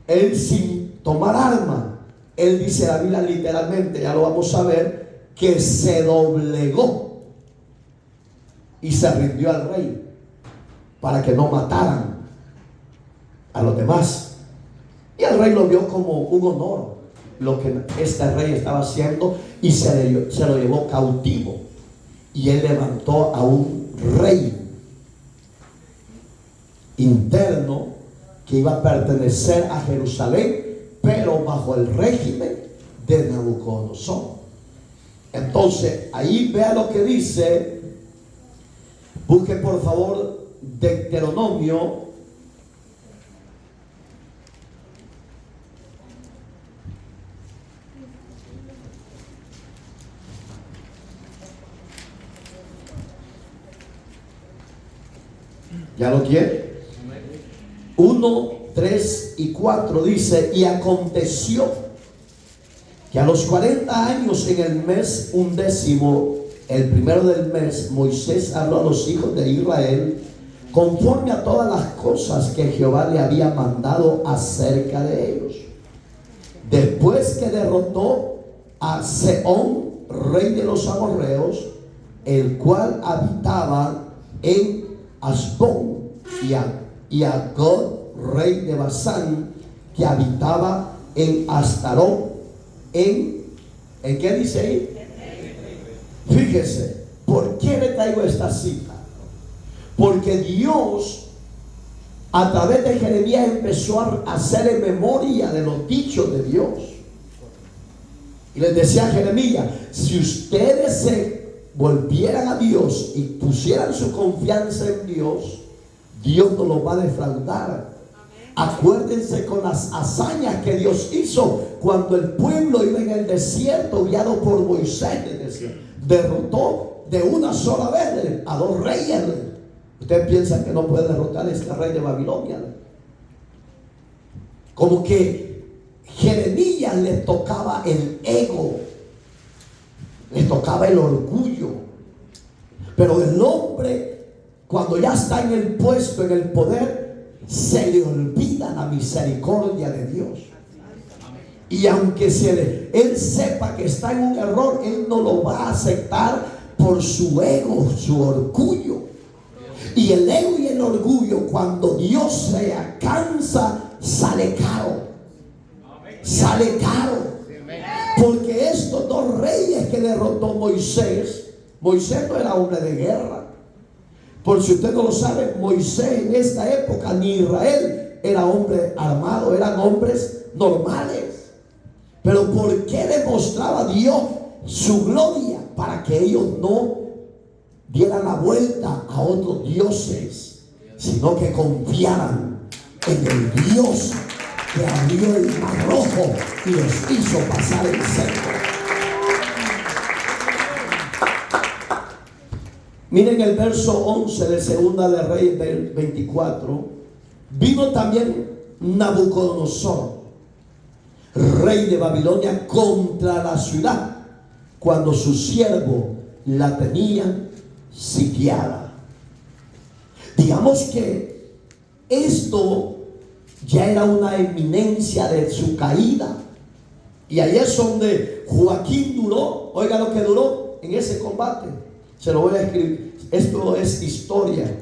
Él, sin tomar arma, él dice la Biblia literalmente, ya lo vamos a ver, que se doblegó y se rindió al rey para que no mataran a los demás. Y el rey lo vio como un honor lo que este rey estaba haciendo, y se lo llevó cautivo, y él levantó a un rey interno que iba a pertenecer a Jerusalén, pero bajo el régimen de Nabucodonosor. Entonces ahí vea lo que dice. Busque por favor Deuteronomio ¿ya lo quiere? 1, 3 y 4 dice: y aconteció que a los 40 años, en el mes 11, el primero del mes, Moisés habló a los hijos de Israel conforme a todas las cosas que Jehová le había mandado acerca de ellos. Después que derrotó a Sehón, rey de los amorreos, el cual habitaba en Asbón, y a God, rey de Basán, que habitaba en Astarot, ¿en qué dice ahí? Fíjese, ¿por qué le traigo esta cita? Porque Dios, a través de Jeremías, empezó a hacer en memoria de los dichos de Dios. Y les decía a Jeremías: si ustedes se volvieran a Dios y pusieran su confianza en Dios, Dios no los va a defraudar. Acuérdense con las hazañas que Dios hizo cuando el pueblo iba en el desierto, guiado por Moisés. Derrotó de una sola vez a 2 reyes. Usted piensa que no puede derrotar a este rey de Babilonia. Como que Jeremías le tocaba el ego, le tocaba el orgullo. Pero el hombre, cuando ya está en el puesto, en el poder, se le olvida la misericordia de Dios. Y aunque él sepa que está en un error, él no lo va a aceptar por su ego, su orgullo. Y el ego y el orgullo, cuando Dios se cansa sale caro. Sale caro. Porque estos dos reyes que derrotó Moisés no era hombre de guerra. Por si usted no lo sabe, Moisés en esta época ni Israel era hombre armado, eran hombres normales. Pero ¿por qué demostraba Dios su gloria? Para que ellos no dieran la vuelta a otros dioses, sino que confiaran en el Dios que abrió el mar rojo y los hizo pasar en seco. Miren el verso 11 de Segunda de Reyes del 24. Vino también Nabucodonosor, rey de Babilonia, contra la ciudad, cuando su siervo la tenía sitiada. Digamos que esto ya era una eminencia de su caída. Y ahí es donde Joaquín duró. Oiga lo que duró en ese combate. Se lo voy a escribir. Esto es historia.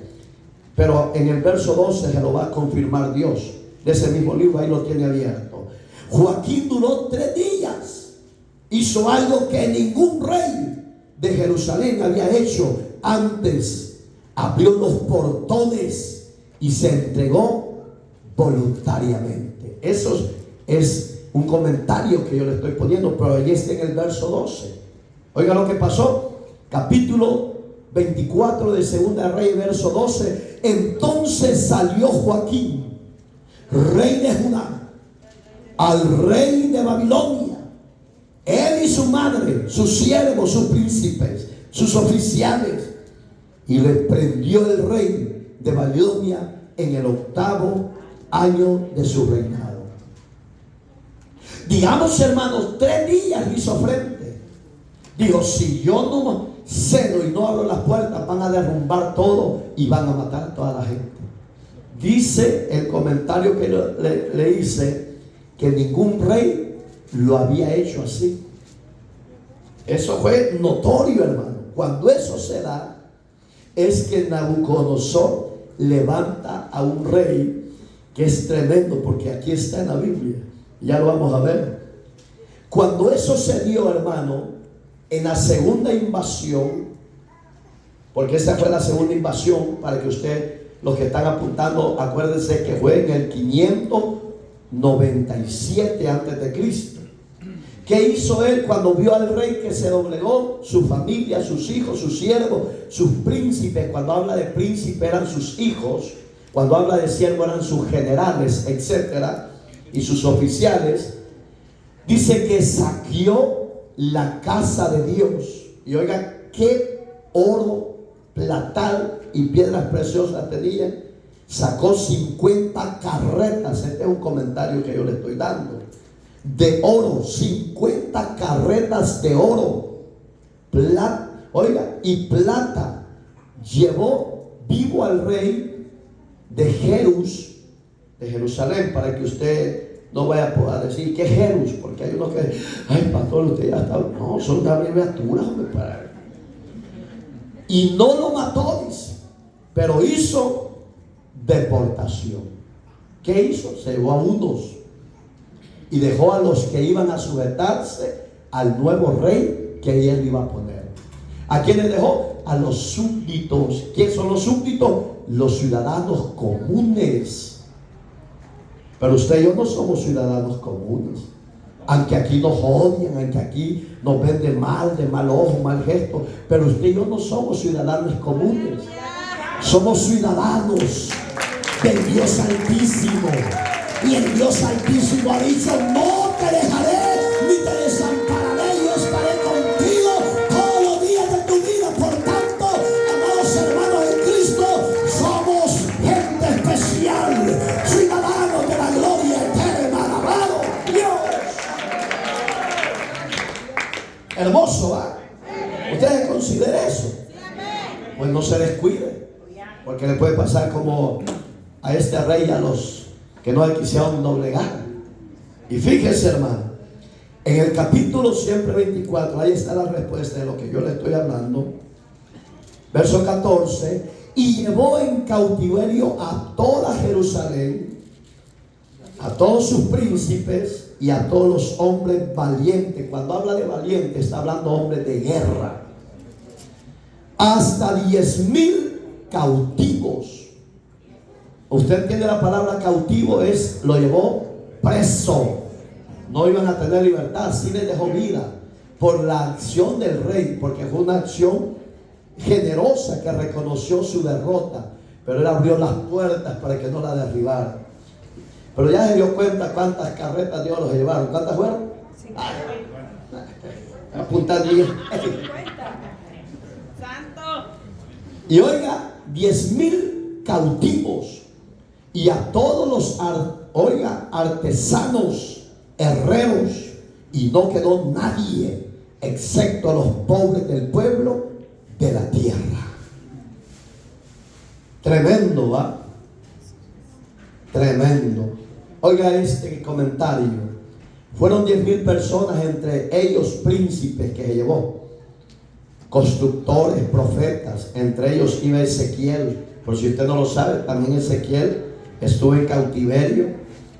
Pero en el verso 12 se lo va a confirmar Dios. De ese mismo libro, ahí lo tiene abierto. Joaquín duró 3 días. Hizo algo que ningún rey de Jerusalén había hecho antes. Abrió los portones y se entregó voluntariamente. Eso es un comentario que yo le estoy poniendo, pero ahí está en el verso 12. Oiga lo que pasó. Capítulo 24 de Segunda de Reyes, verso 12. Entonces salió Joaquín, rey de Judá, al rey de Babilonia, él y su madre, sus siervos, sus príncipes, sus oficiales, y le prendió el rey de Babilonia en el 8º año de su reinado. Digamos, hermanos, 3 días hizo frente. Dijo: si yo no cedo y no abro las puertas, van a derrumbar todo y van a matar a toda la gente. Dice el comentario que le hice que ningún rey lo había hecho así. Eso fue notorio, hermano. Cuando eso se da, es que Nabucodonosor levanta a un rey que es tremendo, porque aquí está en la Biblia, ya lo vamos a ver. Cuando eso se dio, hermano, en la segunda invasión, porque esta fue la segunda invasión, para que usted, los que están apuntando, acuérdense que fue en el 597 antes de Cristo. ¿Qué hizo él cuando vio al rey que se doblegó? Su familia, sus hijos, sus siervos, sus príncipes. Cuando habla de príncipe eran sus hijos, cuando habla de siervo eran sus generales, etcétera, y sus oficiales. Dice que saqueó la casa de Dios. Y oiga, qué oro, platal y piedras preciosas tenía. Sacó 50 carretas. Este es un comentario que yo le estoy dando. De oro, 50 carretas de oro, plata, oiga, y plata. Llevó vivo al rey de Jerusalén, para que usted no vaya a poder decir que Jerus, porque hay unos que, ay, pastor, usted ya está. No, son una abreviatura, hombre, para. Y no lo mató, dice, pero hizo deportación. ¿Qué hizo? Se llevó a unos y dejó a los que iban a sujetarse al nuevo rey que él iba a poner. ¿A quiénes dejó? A los súbditos. ¿Quiénes son los súbditos? Los ciudadanos comunes. Pero usted y yo no somos ciudadanos comunes. Aunque aquí nos odian, aunque aquí nos ven de mal ojo, mal gesto, pero usted y yo no somos ciudadanos comunes. Somos ciudadanos del Dios Altísimo. Y el Dios Altísimo ha dicho: no te dejaré ni te desampararé, yo estaré contigo todos los días de tu vida. Por tanto, amados hermanos en Cristo, somos gente especial, ciudadanos de la gloria eterna. Alabado Dios. Hermoso, ¿va? ¿Ustedes consideran eso? Pues no se descuide, porque le puede pasar como a este rey y a los que no quisieron doblegar. Y fíjese, hermano, en el capítulo siempre 24, ahí está la respuesta de lo que yo le estoy hablando. Verso 14: y llevó en cautiverio a toda Jerusalén, a todos sus príncipes y a todos los hombres valientes. Cuando habla de valientes, está hablando hombres de guerra. Hasta 10,000 cautivos. Usted entiende la palabra cautivo, lo llevó preso. No iban a tener libertad, sí les dejó vida por la acción del rey, porque fue una acción generosa que reconoció su derrota, pero él abrió las puertas para que no la derribaran. Pero ya se dio cuenta cuántas carretas de oro se llevaron. ¿Cuántas fueron? Apuntan 10. Santo. Y oiga, 10,000 cautivos y a todos los artesanos, herreros, y no quedó nadie excepto a los pobres del pueblo de la tierra. Tremendo, ¿va? Tremendo. Oiga este comentario. Fueron 10,000 personas, entre ellos príncipes que se llevó, constructores, profetas. Entre ellos iba Ezequiel. Por si usted no lo sabe, también Ezequiel estuvo en cautiverio.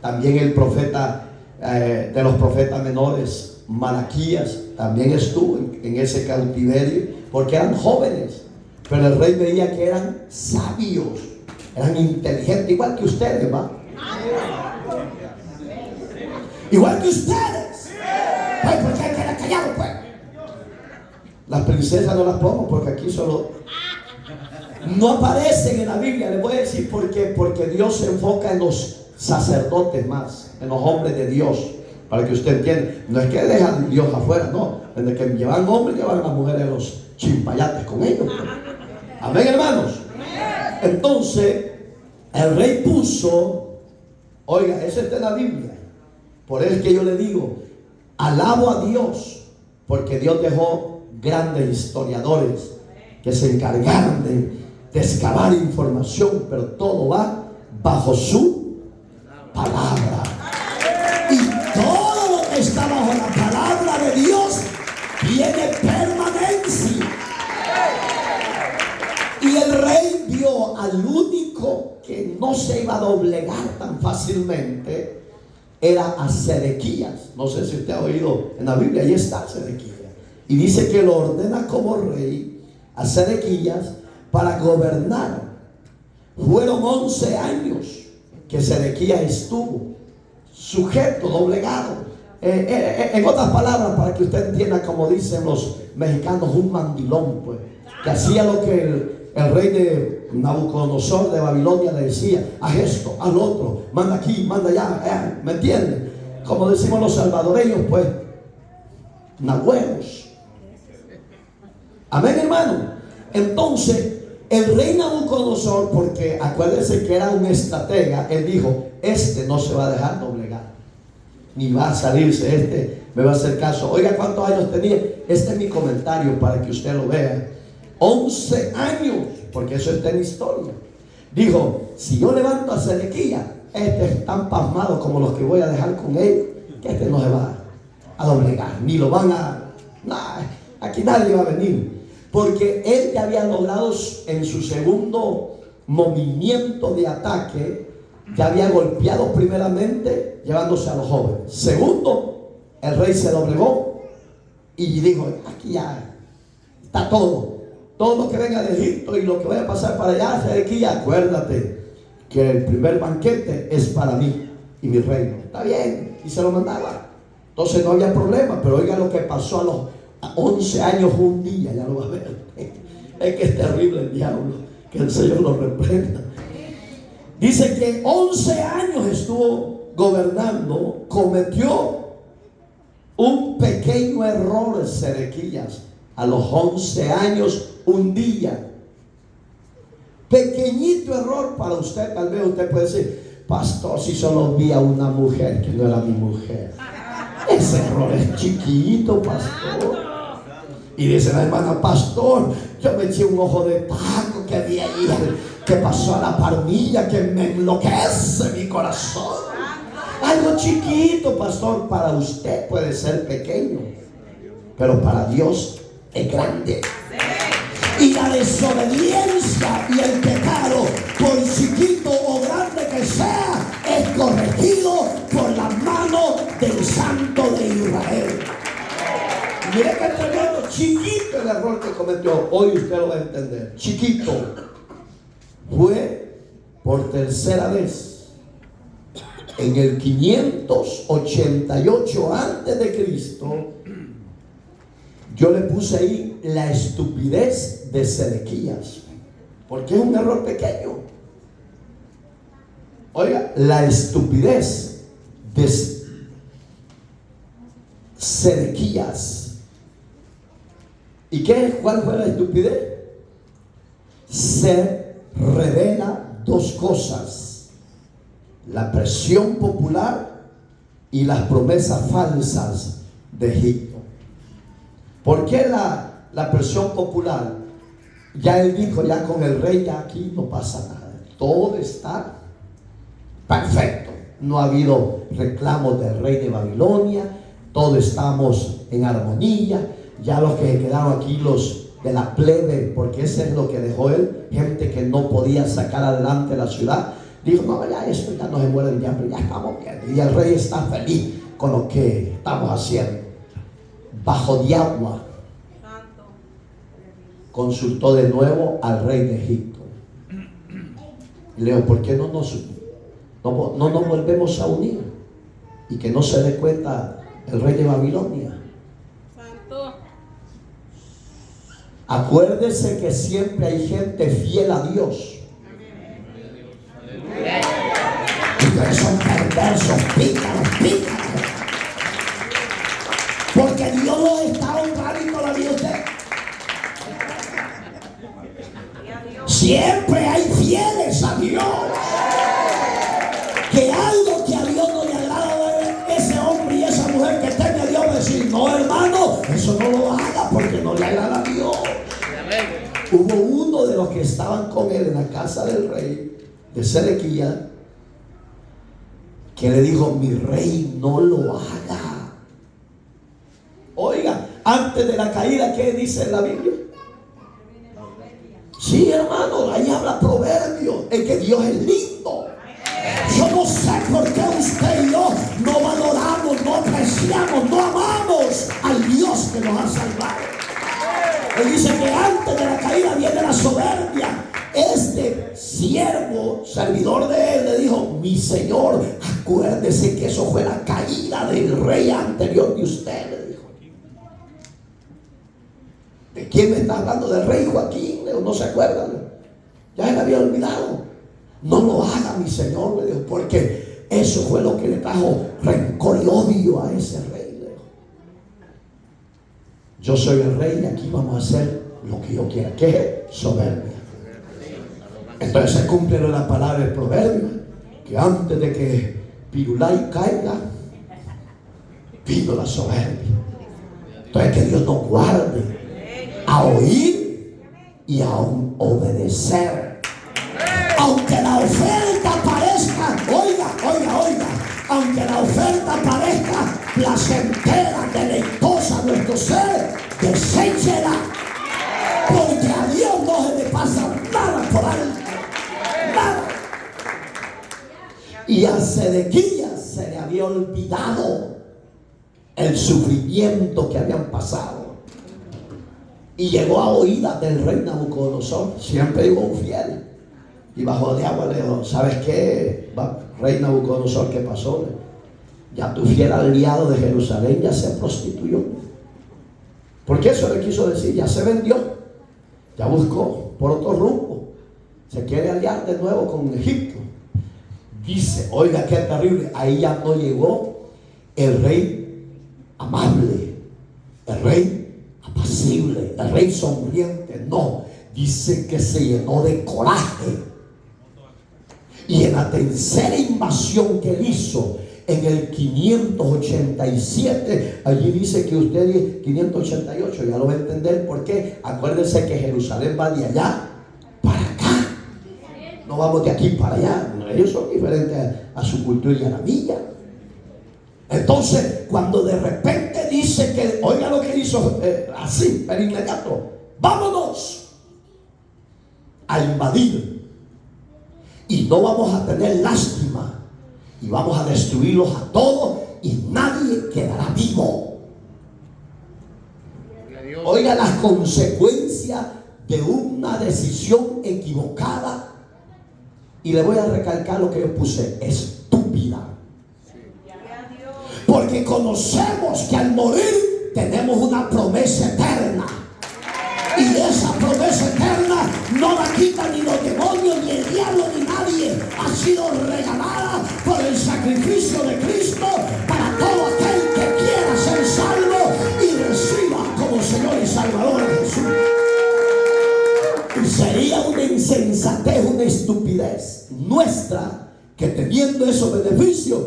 También el profeta de los profetas menores, Malaquías, también estuvo en ese cautiverio, porque eran jóvenes, pero el rey veía que eran sabios, eran inteligentes, igual que ustedes, ¿va? Igual que ustedes. Pues, ¿por qué hay que quedar callados, pues? Las princesas no las pongo porque aquí solo no aparecen en la Biblia. Les voy a decir por qué. Porque Dios se enfoca en los sacerdotes más, en los hombres de Dios, para que usted entienda. No es que dejan a Dios afuera, no. Desde que llevan hombres, llevan a las mujeres a los chimpayates con ellos, pues. Amén, hermanos. Entonces el rey puso, oiga, eso está en la Biblia. Por eso es que yo le digo, alabo a Dios, porque Dios dejó grandes historiadores que se encargaron de excavar información, pero todo va bajo su palabra. Y todo lo que está bajo la palabra de Dios tiene permanencia. Y el rey vio al único que no se iba a doblegar tan fácilmente, era a Sedequías. No sé si usted ha oído en la Biblia, ahí está Sedequías. Y dice que lo ordena como rey a Sedequías para gobernar. Fueron 11 años que Sedequías estuvo sujeto, doblegado. En otras palabras, para que usted entienda, como dicen los mexicanos, un mandilón, pues, que hacía lo que el rey de Nabucodonosor de Babilonia le decía: haz esto, haz lo otro, manda aquí, manda allá, ¿me entienden? Como decimos los salvadoreños, pues, nagüeros. Amén, hermano. Entonces el rey Nabucodonosor, porque acuérdense que era un estratega, él dijo: este no se va a dejar doblegar, ni va a salirse, me va a hacer caso. Oiga, ¿cuántos años tenía? Este es mi comentario para que usted lo vea. 11 años, porque eso está en historia. Dijo: si yo levanto a Sedequías, es tan pasmado como los que voy a dejar con él, que no se va a doblegar, ni lo van a... aquí nadie va a venir. Porque él ya había logrado en su segundo movimiento de ataque, ya había golpeado primeramente llevándose a los jóvenes. Segundo, el rey se doblegó y dijo: aquí ya está todo lo que venga de Egipto y lo que vaya a pasar para allá, Sedequías, acuérdate que el primer banquete es para mí y mi reino. Está bien, y se lo mandaba. Entonces no había problema. Pero oiga lo que pasó a los 11 años, un día, ya lo va a ver. Es que es terrible el diablo, que el Señor lo reprenda. Dice que 11 años estuvo gobernando, cometió un pequeño error Sedequías. A los 11 años, un día. Pequeñito error para usted. Tal vez usted puede decir: pastor, si solo vi a una mujer que no era mi mujer. Ese error es chiquito, pastor. Y dice la hermana: pastor, yo me eché un ojo de taco que vi ahí, que pasó a la parrilla, que me enloquece mi corazón. Algo chiquito, pastor. Para usted puede ser pequeño, pero para Dios es grande. Y la desobediencia y el pecado, por chiquito o grande que sea, es corregido del Santo de Israel. Mire que tremendo, chiquito el error que cometió. Hoy usted lo va a entender. Chiquito. Fue por tercera vez en el 588 antes de Cristo. Yo le puse ahí la estupidez de Sedequías, porque es un error pequeño. Oiga, la estupidez de Sedequías. ¿Y cuál fue la estupidez? Se revela dos cosas: la presión popular y las promesas falsas de Egipto. ¿Por qué la presión popular? Ya él dijo, ya con el rey ya aquí no pasa nada, todo está perfecto, no ha habido reclamos del rey de Babilonia, todos estamos en armonía. Ya los que quedaron aquí, los de la plebe, porque ese es lo que dejó él, gente que no podía sacar adelante la ciudad, dijo, no, ya esto ya no se muere de hambre, ya estamos bien. Y el rey está feliz con lo que estamos haciendo. Bajo de agua consultó de nuevo al rey de Egipto. Y le dijo, ¿por qué no nos volvemos a unir? Y que no se dé cuenta el rey de Babilonia. Santo. Acuérdese que siempre hay gente fiel a Dios. Ustedes son perversos, pícaros. Porque Dios los está honrando todavía usted. Siempre hay fieles a Dios. Que algo que a Dios no le agrada de ese hombre y esa mujer que tenga a Dios, decir, no, hermano, eso no lo haga porque no le agrada a Dios. Hubo uno de los que estaban con él en la casa del rey de Sedequías que le dijo, mi rey, no lo haga. Oiga, antes de la caída, ¿qué dice en la Biblia? Sí, hermano, ahí habla Proverbios, es que Dios es lindo. Yo no sé por qué usted y yo no valoramos, no apreciamos, no amamos al Dios que nos ha salvado. Él dice que antes de la caída viene la soberbia. Este siervo, servidor de él, le dijo, mi señor, acuérdese que eso fue la caída del rey anterior de usted, le dijo. ¿De quién me está hablando? Del rey Joaquín. No se acuerdan, ya se le había olvidado. No lo haga, mi señor, le dijo, porque eso fue lo que le trajo rencor y odio a ese rey, le dijo. Yo soy el rey y aquí vamos a hacer lo que yo quiera. ¿Qué es? Soberbia. Entonces se cumple la palabra del proverbio, que antes de que Pirulay caiga, vino la soberbia. Entonces que Dios nos guarde a oír y a obedecer. Aunque la oferta parezca, oiga, aunque la oferta parezca placentera, deleitosa a nuestro ser, deséchela, porque a Dios no se le pasa nada por alto, nada. Y a Sedequías se le había olvidado el sufrimiento que habían pasado. Y llegó a oídas del rey Nabucodonosor, siempre digo un fiel. Y bajo de agua le dijo, ¿sabes qué, rey Nabucodonosor, qué pasó? Ya tu fiel aliado de Jerusalén ya se prostituyó. Porque eso le quiso decir, ya se vendió, ya buscó por otro rumbo, se quiere aliar de nuevo con Egipto. Dice, oiga qué terrible, ahí ya no llegó el rey amable, el rey apacible, el rey sonriente, no, dice que se llenó de coraje. Y en la tercera invasión que él hizo en el 587, allí dice que usted 588, ya lo va a entender por qué. Acuérdense que Jerusalén va de allá para acá, no vamos de aquí para allá. Ellos son diferentes a su cultura y a la mía. Entonces, cuando de repente dice que, oiga lo que hizo, así, pero inmediato, vámonos a invadir y no vamos a tener lástima y vamos a destruirlos a todos y nadie Oiga las consecuencias de una decisión equivocada. Y le voy a recalcar lo que yo puse: estúpida. Porque conocemos que al morir tenemos una promesa eterna. Y esa promesa eterna no la quitan ni los demonios, ni el diablo, ni nadie. Ha sido regalada por el sacrificio de Cristo para todo aquel que quiera ser salvo y reciba como Señor y Salvador a Jesús. Y sería una insensatez, una estupidez nuestra que teniendo esos beneficios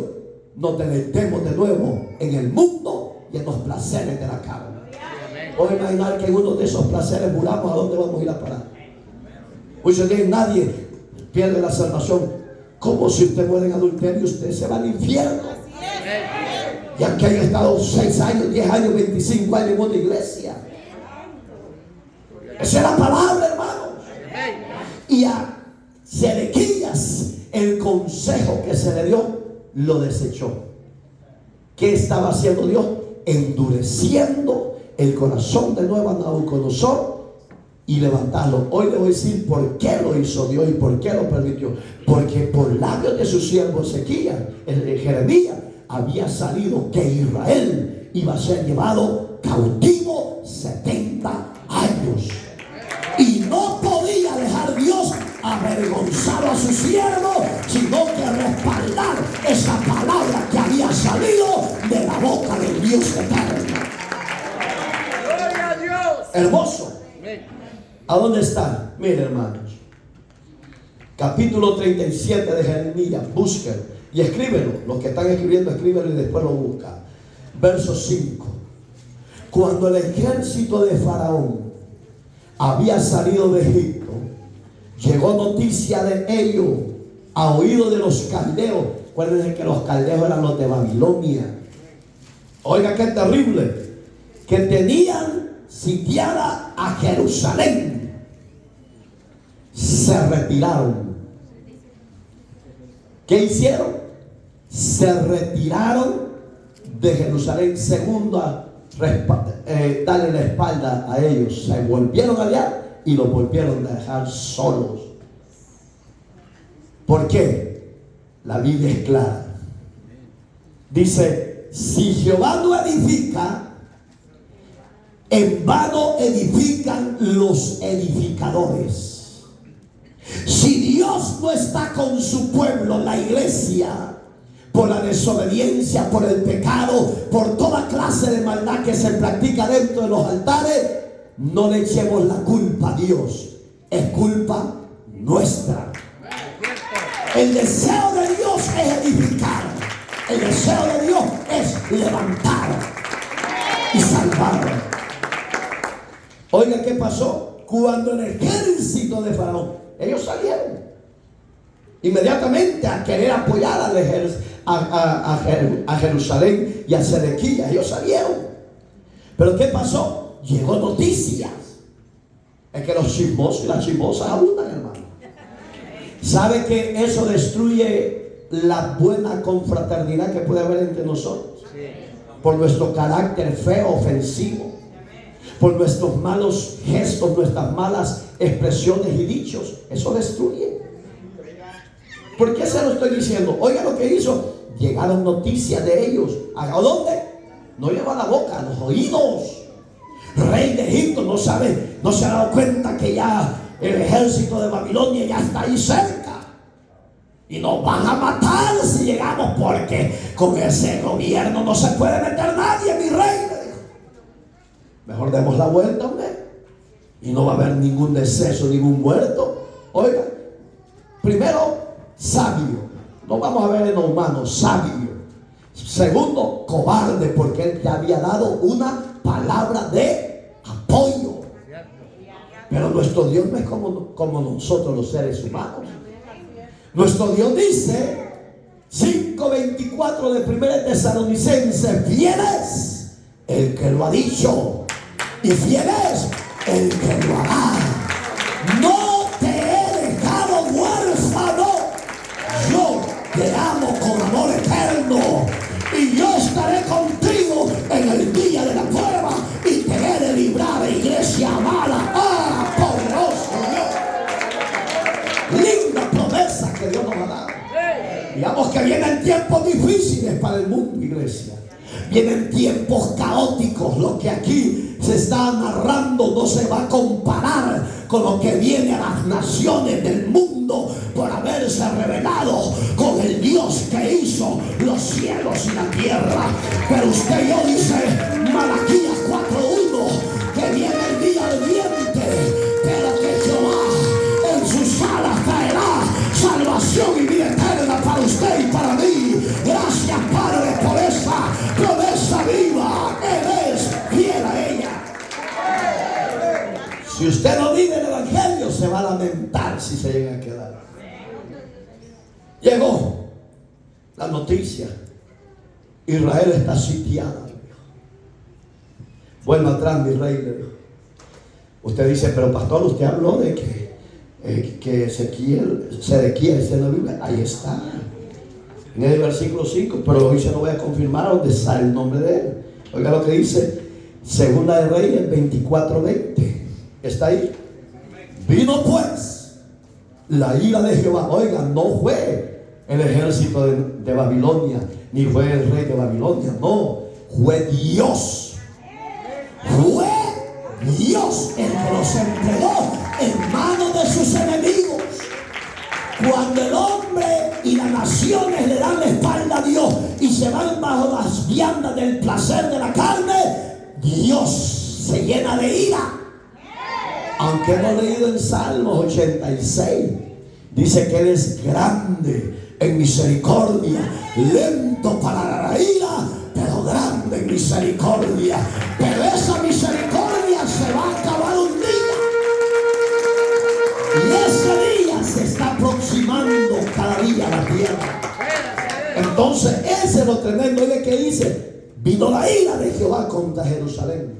nos deleitemos de nuevo en el mundo y en los placeres de la carne. Puedo imaginar que en uno de esos placeres muramos, ¿a dónde vamos a ir a parar? Muchos dicen: nadie pierde la salvación. ¿Cómo si usted muere en adulterio usted se va al infierno? Y aunque haya estado 6 años, 10 años, 25 años en una iglesia. Esa es la palabra, hermanos. Y a Sedequías, el consejo que se le dio, lo desechó. ¿Qué estaba haciendo Dios? Endureciendo el corazón de nuevo a Nabucodonosor y levantarlo. Hoy le voy a decir por qué lo hizo Dios y por qué lo permitió. Porque por labios de su siervo Ezequías, Jeremías, había salido que Israel iba a ser llevado cautivo 70 años. Y no podía dejar Dios avergonzado a su siervo, sino que respaldar esa palabra que había salido de la boca del Dios eterno. Hermoso. ¿A dónde está? Miren, hermanos, capítulo 37 de Jeremías. Búsquenlo y escríbelo. Los que están escribiendo, escríbelo y después lo buscan. Verso 5. Cuando el ejército de Faraón había salido de Egipto, llegó noticia de ello a oído de los caldeos. Acuérdense que los caldeos eran los de Babilonia. Oiga qué terrible, que tenían sitiada a Jerusalén. Se retiraron. ¿Qué hicieron? Se retiraron de Jerusalén. Segundo, darle la espalda a ellos. Se volvieron allá y los volvieron a dejar solos. ¿Por qué? La Biblia es clara. Dice: si Jehová no edifica, en vano edifican los edificadores. Si Dios no está con su pueblo, la iglesia, por la desobediencia, por el pecado, por toda clase de maldad que se practica dentro de los altares, no le echemos la culpa a Dios. Es culpa nuestra. El deseo de Dios es edificar. El deseo de Dios es levantar y salvar. Oiga, ¿qué pasó? Cuando el ejército de Faraón, ellos salieron inmediatamente a querer apoyar al ejército, a Jerusalén y a Sedequías. Ellos salieron. Pero ¿qué pasó? Llegó noticias. Es que los chismosos y las chismosas abundan, hermano. ¿Sabe que eso destruye la buena confraternidad que puede haber entre nosotros? Por nuestro carácter feo, ofensivo, por nuestros malos gestos, nuestras malas expresiones y dichos. Eso destruye. ¿Por qué se lo estoy diciendo? Oiga lo que hizo. Llegaron noticias de ellos. ¿A dónde? No llegó a la boca, a los oídos. Rey de Egipto no se ha dado cuenta que ya el ejército de Babilonia ya está ahí cerca. Y nos van a matar si llegamos, porque con ese gobierno no se puede meter nadie, mi rey. Mejor demos la vuelta, hombre. Y no va a haber ningún deceso, ningún muerto. Oiga, primero, sabio. No vamos a ver en lo humano, sabio. Segundo, cobarde, porque él te había dado una palabra de apoyo. Pero nuestro Dios no es como nosotros los seres humanos. Nuestro Dios dice 5:24 de 1 Tesalonicenses: fiel es el que lo ha dicho y fiel es el que lo hará. No te he dejado huérfano, yo te amo con amor eterno, y yo estaré contigo en el día de la prueba y te he de librar, iglesia. Digamos que vienen tiempos difíciles para el mundo, iglesia. Vienen tiempos caóticos. Lo que aquí se está narrando no se va a comparar con lo que viene a las naciones del mundo por haberse revelado con el Dios que hizo los cielos y la tierra. Pero usted y yo, dice Malaquías 4:1, que viene el día ardiente, pero que Jehová en sus alas traerá salvación y vida eterna para usted y para mí. Gracias, Padre, por esa promesa viva. Él es fiel a ella. Si usted no vive el evangelio, se va a lamentar si se llega a quedar. Llegó la noticia: Israel está sitiada. Vuelva atrás, mi rey, le dijo. Usted dice, pero pastor, usted habló de que Sedequías está en la Biblia. Ahí está, en el versículo 5, pero hoy se lo voy a confirmar donde sale el nombre de él. Oiga lo que dice Segunda de Reyes 24:20. Está ahí. Vino pues la ira de Jehová. Oiga, no fue el ejército de Babilonia, ni fue el rey de Babilonia, no, fue Dios. Fue Dios el que los entregó en manos de sus enemigos. Cuando el hombre y las naciones le dan la espalda a Dios y se van bajo las viandas del placer de la carne, Dios se llena de ira. Aunque hemos leído en Salmos 86, dice que Él es grande en misericordia, lento para la ira, pero grande en misericordia. Pero esa misericordia se va a acabar un día, y ese día se está aproximando cada día a la tierra. Entonces ese es lo tremendo. Oye, ¿qué dice? Vino la ira de Jehová contra Jerusalén.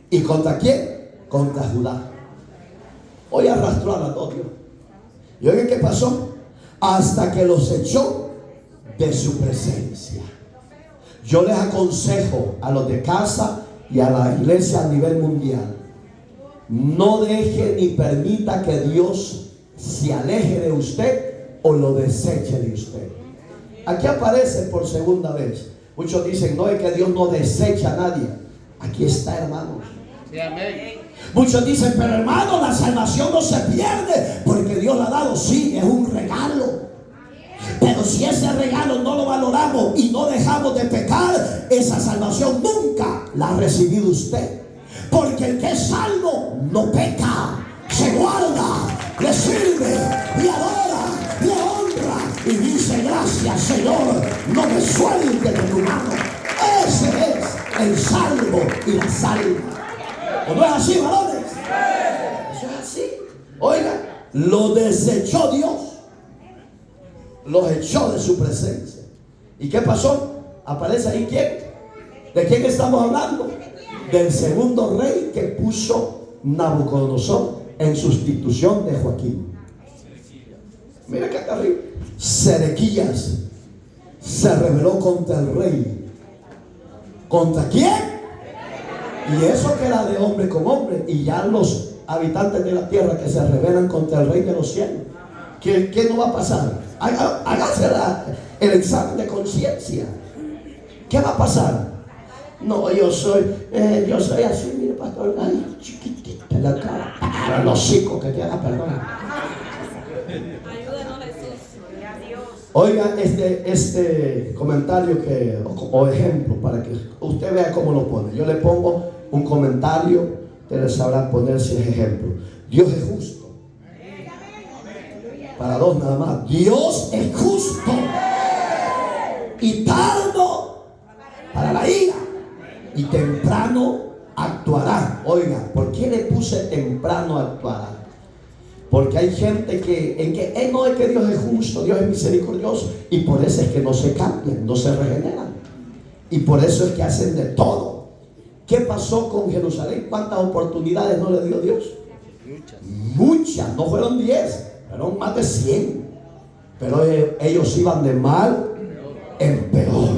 ¿Y contra quién? Contra Judá. Hoy arrastró a la Dios. ¿Y oye qué pasó? Hasta que los echó de su presencia. Yo les aconsejo a los de casa y a la iglesia a nivel mundial: no deje ni permita que Dios se aleje de usted o lo deseche de usted. Aquí aparece por segunda vez. Muchos dicen, no, es que Dios no desecha a nadie. Aquí está, hermanos. Sí, amén. Muchos dicen, pero hermano, la salvación no se pierde porque Dios la ha dado. Sí, es un regalo. Pero si ese regalo no lo valoramos y no dejamos de pecar, esa salvación nunca la ha recibido usted. Porque el que es salvo no peca, se guarda, le sirve, le adora, le honra y dice: gracias, Señor, no me suelte de tu mano. Ese es el salvo y la salva. ¿O no es así, varones? Eso es así. Oiga, lo desechó Dios, los echó de su presencia. ¿Y qué pasó? Aparece ahí quién. ¿De quién estamos hablando? Del segundo rey que puso Nabucodonosor en sustitución de Joaquín. Mira que acá arriba, Sedequías se rebeló contra el rey. ¿Contra quién? Y eso que era de hombre con hombre. Y ya los habitantes de la tierra que se rebelan contra el rey de los cielos, ¿qué no va a pasar? Hágase el examen de conciencia. ¿Qué va a pasar? No, yo soy así, mire, pastor, ay, chiquitita la cara, para los hocicos que te haga perdón. Ayúdanos, Jesús. Oiga este comentario o ejemplo para que usted vea cómo lo pone. Yo le pongo un comentario, ustedes sabrán poner si es ejemplo. Dios es justo. Para dos nada más. Dios es justo y tardo para la ira, y temprano actuará. Oiga, ¿por qué le puse temprano actuará? Porque hay gente que no es que Dios es justo, Dios es misericordioso, y por eso es que no se cambian, no se regeneran, y por eso es que hacen de todo. ¿Qué pasó con Jerusalén? ¿Cuántas oportunidades no le dio Dios? Muchas, no fueron 10, fueron más de 100. Pero ellos iban de mal en peor.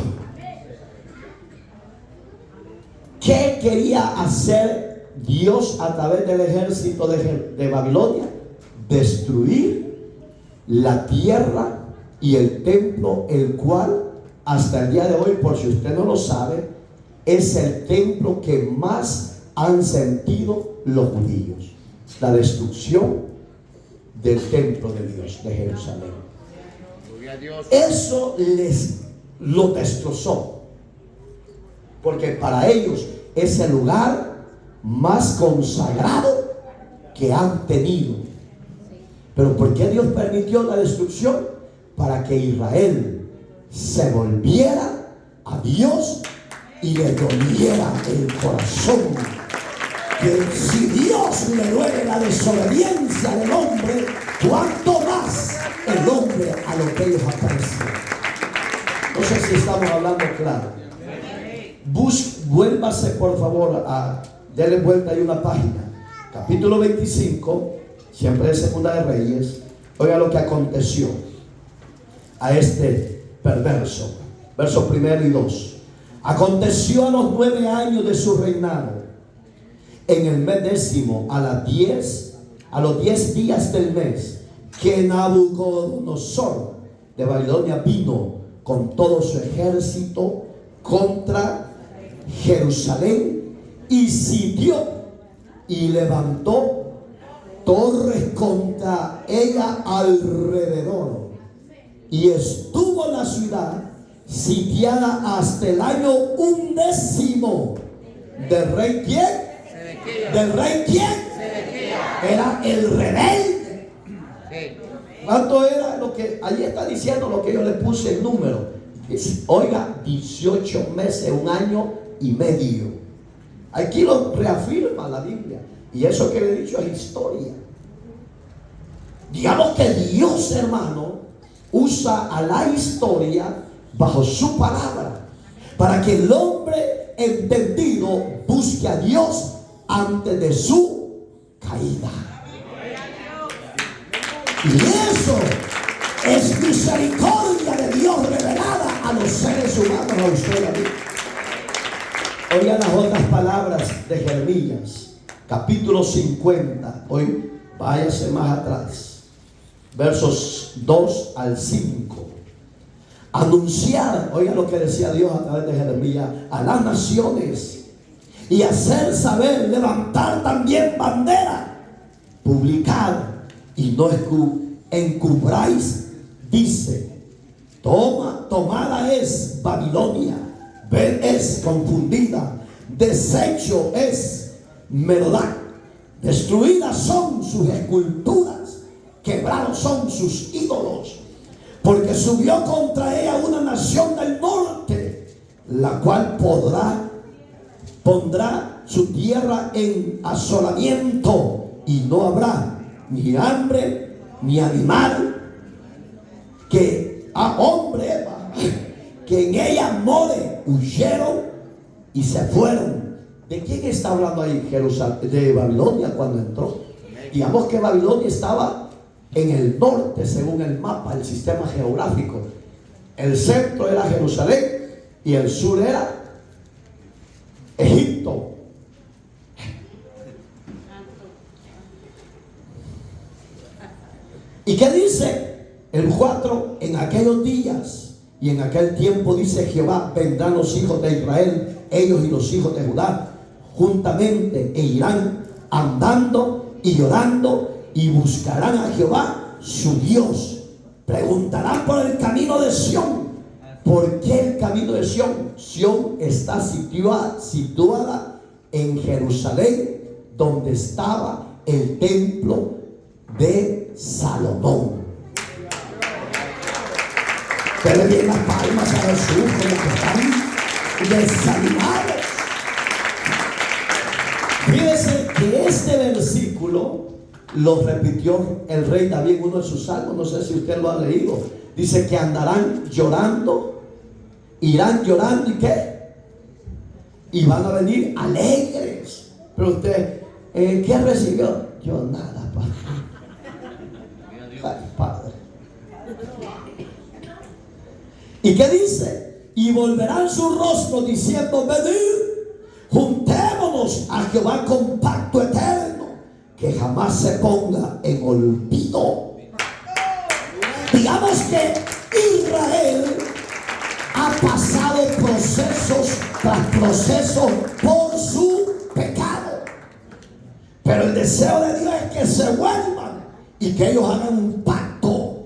¿Qué quería hacer Dios a través del ejército de Babilonia? Destruir la tierra y el templo, el cual hasta el día de hoy, por si usted no lo sabe, es el templo que más han sentido los judíos. La destrucción del templo de Dios, de Jerusalén. Eso lo destrozó, porque para ellos es el lugar más consagrado que han tenido. Pero ¿por qué Dios permitió la destrucción? Para que Israel se volviera a Dios y le doliera el corazón. Que si Dios le duele la desobediencia del hombre, ¿cuánto más el hombre a lo que ellos aprecian? No sé si estamos hablando claro. Vuélvase por favor denle vuelta ahí una página. Capítulo 25, siempre es Segunda de Reyes. Oiga lo que aconteció a este perverso. Versos 1 y 2. Aconteció a los 9 años de su reinado, en el mes 10, a los 10 días del mes, que Nabucodonosor de Babilonia vino con todo su ejército contra Jerusalén y sitió y levantó torres contra ella alrededor, y estuvo la ciudad sitiada hasta el año 11 del rey ¿quién? ¿Del rey quién? Era el rebelde. ¿Cuánto era lo que allí está diciendo? Lo que yo le puse el número. Oiga, 18 meses, 1 año y medio. Aquí lo reafirma la Biblia. Y eso que le he dicho es historia. Digamos que Dios, hermano, usa a la historia bajo su palabra para que el hombre entendido busque a Dios antes de su caída. Y eso es misericordia de Dios revelada a los seres humanos, a usted y a mí. Oigan las otras palabras de Jeremías, capítulo 50. Hoy váyase más atrás, versos 2 al 5. Anunciar, oigan lo que decía Dios a través de Jeremías, a las naciones, y hacer saber, levantar también bandera, publicar y no encubráis, dice, tomada es Babilonia, es confundida, deshecho es Merodach, destruidas son sus esculturas, quebrados son sus ídolos, porque subió contra ella una nación del norte, la cual pondrá su tierra en asolamiento, y no habrá ni hambre ni animal hombre que en ella more. Huyeron y se fueron. ¿De quién está hablando ahí? De Babilonia cuando entró. Digamos que Babilonia estaba en el norte según el mapa, el sistema geográfico. El centro era Jerusalén y el sur era Egipto. ¿Y qué dice? El 4, en aquellos días y en aquel tiempo, dice Jehová, vendrán los hijos de Israel, ellos y los hijos de Judá, juntamente, e irán andando y llorando, y buscarán a Jehová su Dios. Preguntarán por el camino de Sión. ¿Por qué el camino de Sión? Sión está situada en Jerusalén, donde estaba el templo de Salomón. Ustedes bien las palmas a Jesús como que están desanimados. Fíjense que este versículo lo repitió el rey David en uno de sus salmos. No sé si usted lo ha leído. Dice que andarán llorando, irán llorando, ¿y qué? Y van a venir alegres. Pero usted, ¿qué recibió? Yo nada, padre. Ay, padre. ¿Y qué dice? Y volverán su rostro diciendo, venid, juntémonos a Jehová con pacto eterno, que jamás se ponga en olvido. Digamos que Israel ha pasado procesos tras procesos por su pecado. Pero el deseo de Dios es que se vuelvan y que ellos hagan un pacto.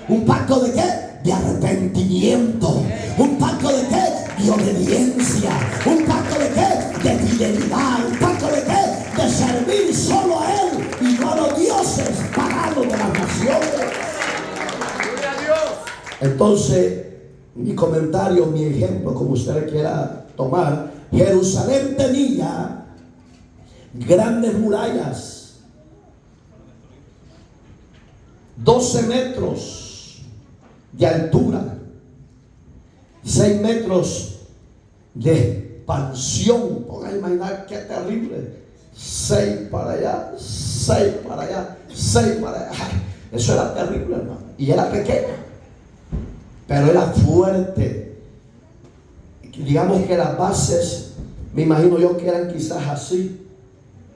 ¿Un pacto de qué? De arrepentimiento. ¿Un pacto de qué? De obediencia. ¿Un pacto de qué? De fidelidad. ¿Un pacto de qué? De servir solo a Él y no a los dioses paganos de las naciones. Entonces, mi comentario, mi ejemplo, como usted quiera tomar, Jerusalén tenía grandes murallas, 12 metros de altura, 6 metros de expansión. Pongan a imaginar qué terrible. 6 para allá, 6 para allá, 6 para allá. Ay, eso era terrible, hermano. Y era pequeña, pero era fuerte. Digamos que las bases, me imagino yo que eran quizás así,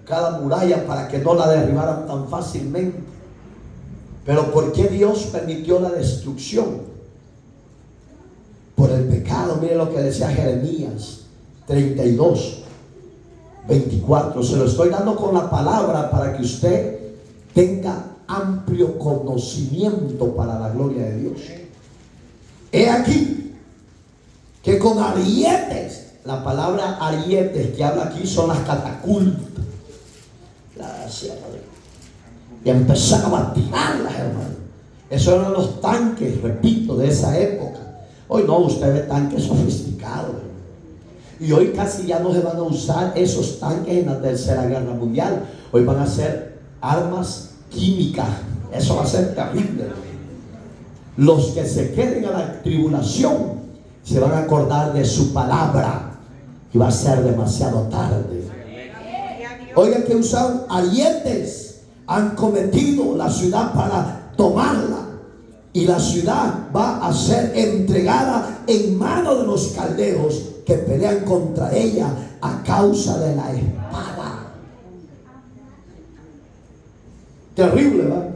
cada muralla, para que no la derribaran tan fácilmente. Pero ¿por qué Dios permitió la destrucción? Por el pecado. Mire lo que decía Jeremías 32, 24. Se lo estoy dando con la palabra para que usted tenga amplio conocimiento para la gloria de Dios. He aquí que con arietes, la palabra arietes que habla aquí son las catapultas. Gracias, Padre. Y empezaron a tirarlas, hermano. Esos eran los tanques, repito, de esa época. Hoy no, usted ve tanques sofisticados, hermano. Y hoy casi ya no se van a usar esos tanques en la Tercera Guerra Mundial. Hoy van a ser armas químicas. Eso va a ser terrible. Los que se queden a la tribulación se van a acordar de su palabra y va a ser demasiado tarde. Oigan que usaron arietes. Han cometido la ciudad para tomarla, y la ciudad va a ser entregada en manos de los caldeos que pelean contra ella a causa de la espada. Terrible, ¿verdad?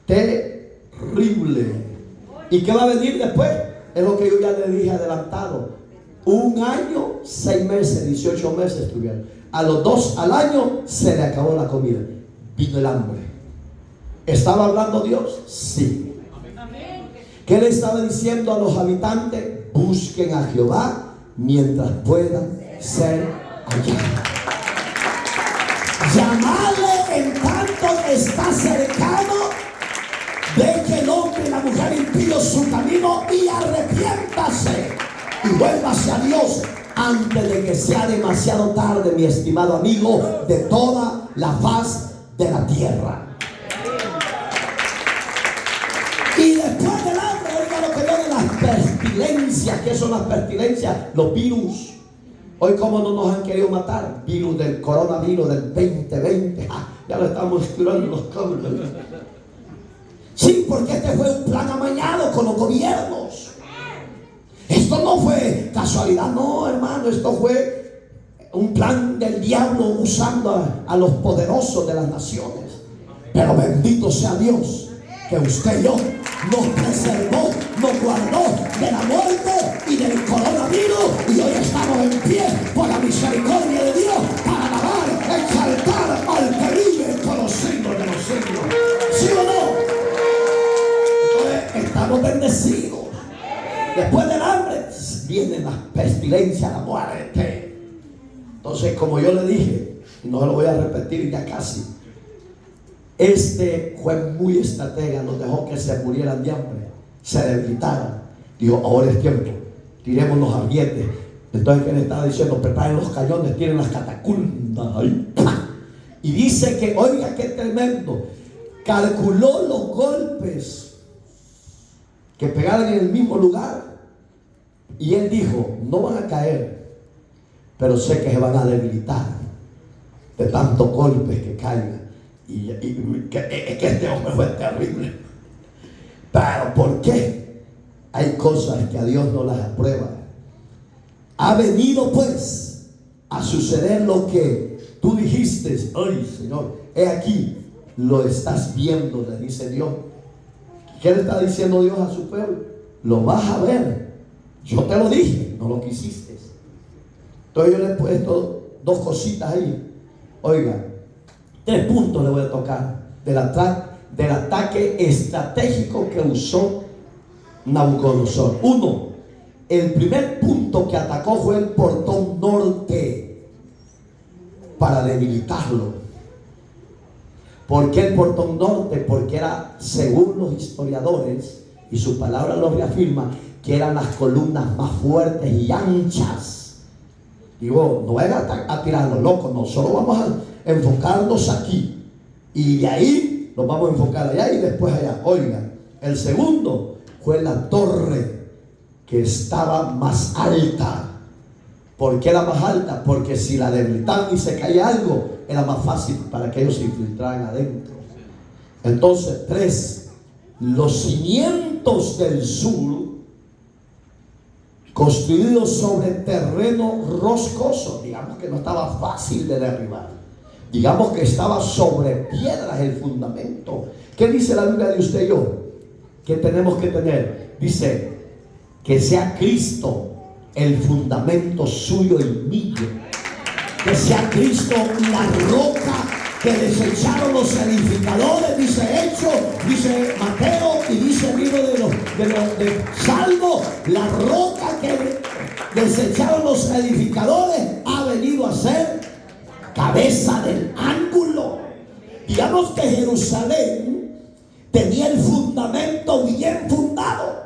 Terrible. ¿Y qué va a venir después? Es lo que yo ya le dije adelantado. 1 año, 6 meses, 18 meses estuvieron. Al año se le acabó la comida. Vino el hambre. ¿Estaba hablando Dios? Sí. ¿Qué le estaba diciendo a los habitantes? Busquen a Jehová mientras puedan ser hallados. Llamadle en tanto que está cercano. Deje el hombre y la mujer impío su camino y arrepiéntase y vuélvase a Dios antes de que sea demasiado tarde, mi estimado amigo, de toda la faz de la tierra. Y después del hambre, oiga lo que vienen las pestilencias. ¿Qué son las pestilencias? Los virus. Hoy, como no nos han querido matar, virus del coronavirus del 2020. Ya lo estamos estudiando los cabros. Sí, porque este fue un plan amañado con los gobiernos. Esto no fue casualidad, no, hermano. Esto fue un plan del diablo usando a los poderosos de las naciones. Pero bendito sea Dios, que usted y yo nos preservó, nos guardó de la muerte y del coronavirus. Y hoy estamos en pie por la misericordia de Dios para alabar, exaltar al que vive con los siglos de los siglos. ¿Sí o no? Entonces, estamos bendecidos. Después del hambre vienen las pestilencias, la muerte. Entonces, como yo le dije, y no lo voy a repetir ya casi, este fue muy estratega, nos dejó que se murieran de hambre, se debilitaran. Dijo, ahora es tiempo, tiremos los ambientes. Entonces, ¿qué le estaba diciendo? Preparen los cañones, tiren las catapultas ahí. Y dice que, oiga qué tremendo, calculó los golpes que pegaran en el mismo lugar, y él dijo, no van a caer, pero sé que se van a debilitar de tantos golpes que caigan. Y que este hombre fue terrible. Pero ¿por qué? Hay cosas que a Dios no las aprueba. Ha venido pues a suceder lo que tú dijiste. Ay, Señor, he aquí, lo estás viendo, le dice Dios. ¿Qué le está diciendo Dios a su pueblo? Lo vas a ver. Yo te lo dije, no lo quisiste. Entonces yo le he puesto dos cositas ahí. Oiga, 3 puntos le voy a tocar del ataque estratégico que usó Nabucodonosor. 1, el primer punto que atacó fue el portón norte para debilitarlo. ¿Por qué el portón norte? Porque era, según los historiadores, y su palabra lo reafirma, que eran las columnas más fuertes y anchas. Digo, no era a tirarnos locos, no, solo vamos a enfocarnos aquí. Y de ahí nos vamos a enfocar allá y después allá. Oigan, el segundo fue la torre que estaba más alta. ¿Por qué era más alta? Porque si la debilitaban y se caía algo, era más fácil para que ellos se infiltraran adentro. Entonces, 3, los cimientos del sur, construidos sobre terreno roscoso, digamos que no estaba fácil de derribar, digamos que estaba sobre piedras el fundamento. ¿Qué dice la Biblia de usted y yo? ¿Qué tenemos que tener? Dice que sea Cristo el fundamento suyo y mío, que sea Cristo la roca que desecharon los edificadores, dice Hechos, dice Mateo y dice el libro de Salmo, la roca que desecharon los edificadores ha venido a ser cabeza del ángulo. Digamos que Jerusalén tenía el fundamento bien fundado,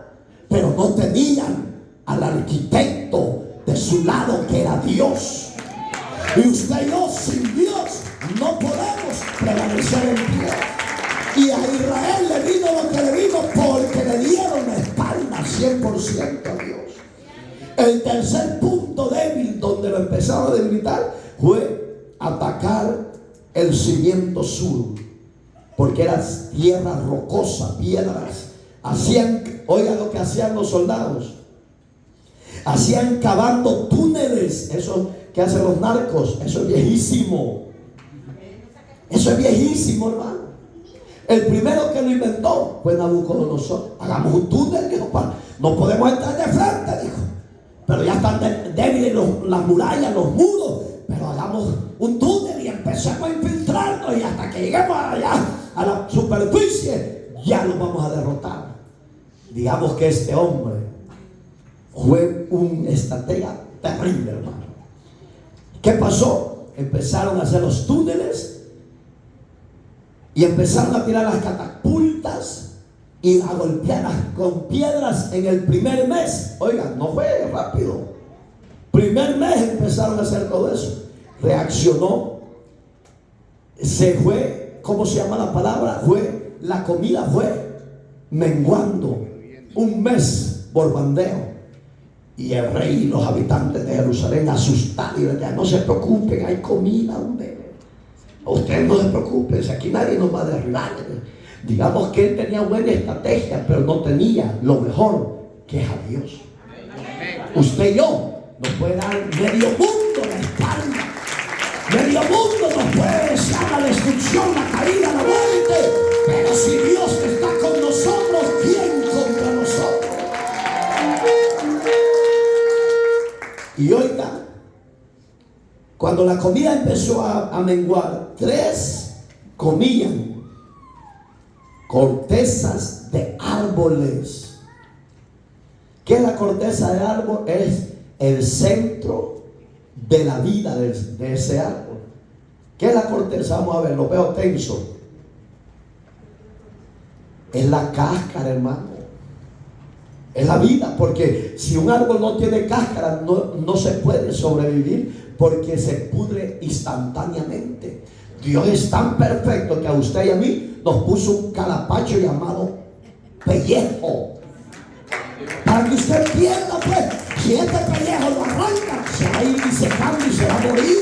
pero no tenían al arquitecto de su lado, que era Dios. Y usted y yo, sin Dios, no podemos prevalecer en pie. Y a Israel le vino lo que le vino porque le dieron la espalda 100% a Dios. El tercer punto débil donde lo empezaron a debilitar fue atacar el cimiento sur, porque era tierra rocosa, piedras. Oiga lo que hacían los soldados. Hacían cavando túneles, eso que hacen los narcos, eso es viejísimo. Eso es viejísimo, hermano. El primero que lo inventó fue Nabucodonosor. Hagamos un túnel, dijo, no podemos entrar de frente, dijo, pero ya están débiles las murallas, los muros, pero hagamos un túnel y empecemos a infiltrarnos, y hasta que lleguemos allá a la superficie ya los vamos a derrotar. Digamos que este hombre fue un estratega terrible, hermano. ¿Qué pasó? Empezaron a hacer los túneles y empezaron a tirar las catapultas y a golpearlas con piedras en el primer mes. Oigan, no fue rápido. Primer mes empezaron a hacer todo eso. Reaccionó. Se fue, ¿cómo se llama la palabra? La comida fue menguando. Un mes por bandeo. Y el rey y los habitantes de Jerusalén asustados y decían, no se preocupen, hay comida, hombre. Ustedes no se preocupen, si aquí nadie nos va a derribar. Digamos que él tenía buena estrategia, pero no tenía lo mejor, que es a Dios. Usted y yo nos puede dar medio mundo la espalda. Medio mundo nos puede desear la destrucción, la caída, la muerte. Pero si Dios está con nosotros, ¿quién contra nosotros? Y oiga, cuando la comida empezó a menguar, 3 comían cortezas de árboles. ¿Qué es la corteza de árbol? Es el centro de la vida de ese árbol. ¿Qué es la corteza? Vamos a ver, lo veo tenso. Es la cáscara, hermano. Es la vida, porque si un árbol no tiene cáscara, no se puede sobrevivir, porque se pudre instantáneamente. Dios es tan perfecto que a usted y a mí nos puso un calapacho llamado pellejo, para que usted entienda, pues, si este pellejo lo arranca, se va a ir disecando y se va a morir.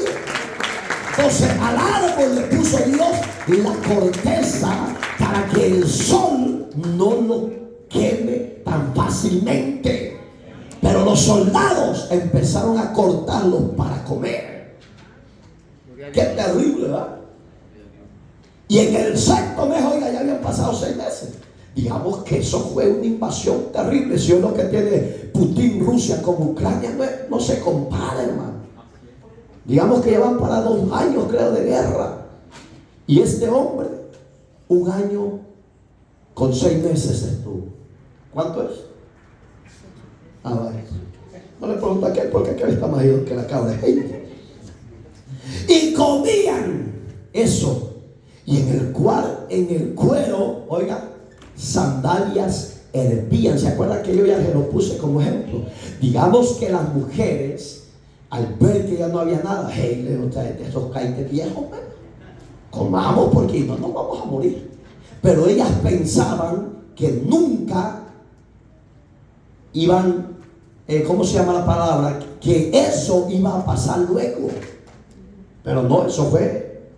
Entonces al árbol le puso Dios la corteza para que el sol no lo queme tan fácilmente. Pero los soldados empezaron a cortarlos para comer. Qué terrible, ¿verdad? Y en el 6º mes, oiga, ya habían pasado 6 meses. Digamos que eso fue una invasión terrible. Si es lo que tiene Putin, Rusia con Ucrania, no se compara, hermano. Digamos que llevan para 2 años, creo, de guerra. Y este hombre, 1 año con 6 meses estuvo. ¿Cuánto es? Vale. No le pregunto a aquel, porque aquel está más ido que la cabra. Y comían eso. Y en el cuero, oiga, sandalias hervían. ¿Se acuerdan que yo ya se lo puse como ejemplo? Digamos que las mujeres, al ver que ya no había nada, hey, le digo, esos caites viejos, comamos porque no nos vamos a morir. Pero ellas pensaban que nunca iban, ¿cómo se llama la palabra? Que eso iba a pasar luego. Pero no, eso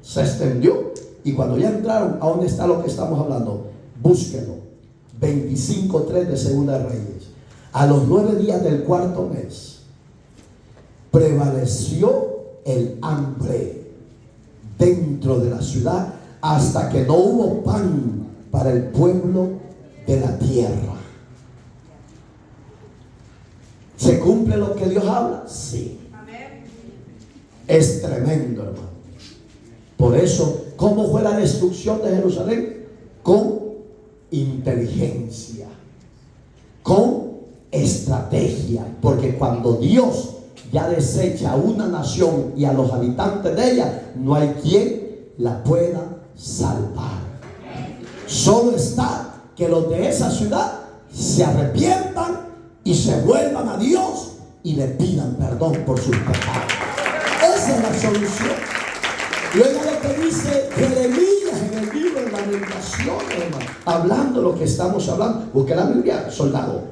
se extendió. Y cuando ya entraron, ¿a dónde está lo que estamos hablando? Búsquenlo. 25:3 de Segunda de Reyes. A los 9 días del 4.º mes, prevaleció el hambre dentro de la ciudad hasta que no hubo pan para el pueblo de la tierra. ¿Se cumple lo que Dios habla? Sí. Es tremendo, hermano. Por eso, ¿cómo fue la destrucción de Jerusalén? Con inteligencia, con estrategia. Porque cuando Dios ya desecha a una nación y a los habitantes de ella, no hay quien la pueda salvar. Solo está que los de esa ciudad se arrepientan y se vuelvan a Dios y le pidan perdón por sus pecados. Esa es la solución. Y oiga lo que dice Jeremías en el libro de Lamentaciones, hermano, hablando lo que estamos hablando. Busque la Biblia, soldado.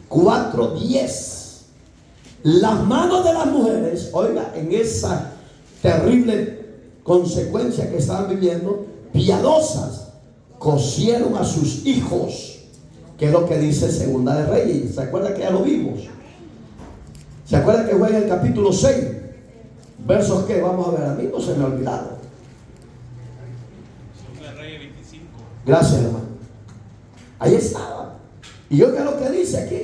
4:10. Las manos de las mujeres, oiga, en esa terrible consecuencia que estaban viviendo, piadosas, cosieron a sus hijos, que es lo que dice Segunda de Reyes. ¿Se acuerda que ya lo vimos? ¿Se acuerda que fue en el capítulo 6? Versos que vamos a ver, a mí no se me ha olvidado. Segunda de Reyes 25. Gracias, hermano. Ahí estaba. Y oiga lo que dice aquí.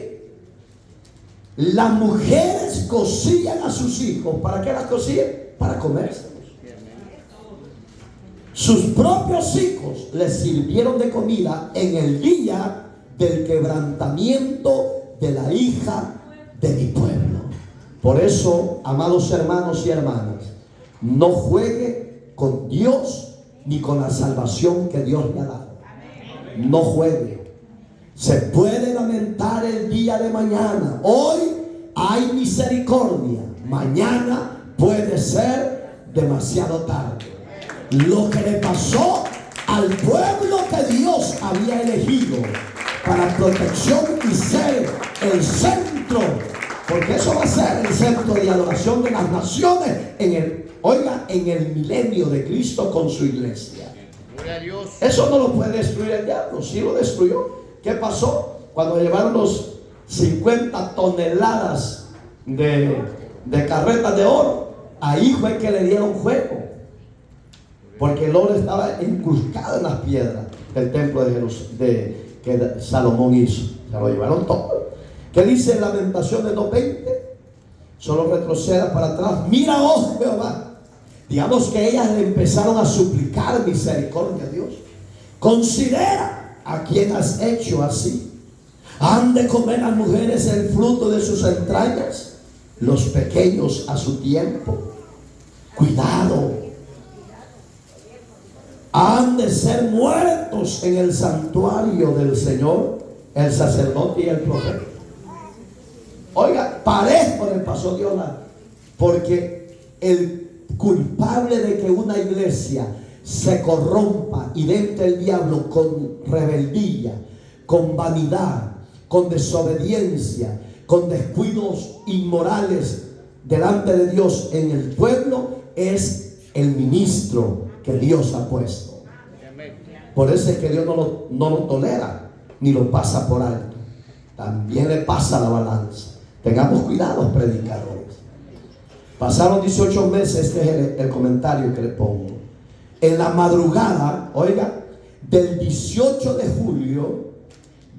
Las mujeres cosían a sus hijos. ¿Para qué las cosían? Para comérselos. Sus propios hijos les sirvieron de comida en el día del quebrantamiento de la hija de mi pueblo. Por eso, amados hermanos y hermanas, no juegue con Dios ni con la salvación que Dios le ha dado. No juegue. Se puede lamentar el día de mañana. Hoy hay misericordia. Mañana puede ser demasiado tarde. Lo que le pasó al pueblo que Dios había elegido para protección y ser el centro, porque eso va a ser el centro de adoración de las naciones en el milenio de Cristo con su iglesia. Gloria a Dios. Eso no lo puede destruir el diablo. Sí lo destruyó. ¿Qué pasó? Cuando llevaron los 50 toneladas de carretas de oro, ahí fue que le dieron fuego, porque el oro estaba incrustado en las piedras del templo que Salomón hizo. Se lo llevaron todo. ¿Qué dice Lamentaciones 2:20? Solo retroceda para atrás. Mira, oh Jehová. Digamos que ellas le empezaron a suplicar misericordia a Dios. Considera a quien has hecho así. ¿Han de comer las mujeres el fruto de sus entrañas? Los pequeños a su tiempo. Cuidado. Han de ser muertos en el santuario del Señor el sacerdote y el profeta. Oiga, parejo le pasó Dios, porque el culpable de que una iglesia se corrompa y entre el diablo con rebeldía, con vanidad, con desobediencia, con descuidos inmorales delante de Dios en el pueblo, es el ministro que Dios ha puesto. Por eso es que Dios no lo tolera ni lo pasa por alto. También le pasa la balanza. Tengamos cuidado, predicadores. Pasaron 18 meses. Este es el comentario que le pongo. En la madrugada, oiga, del 18 de julio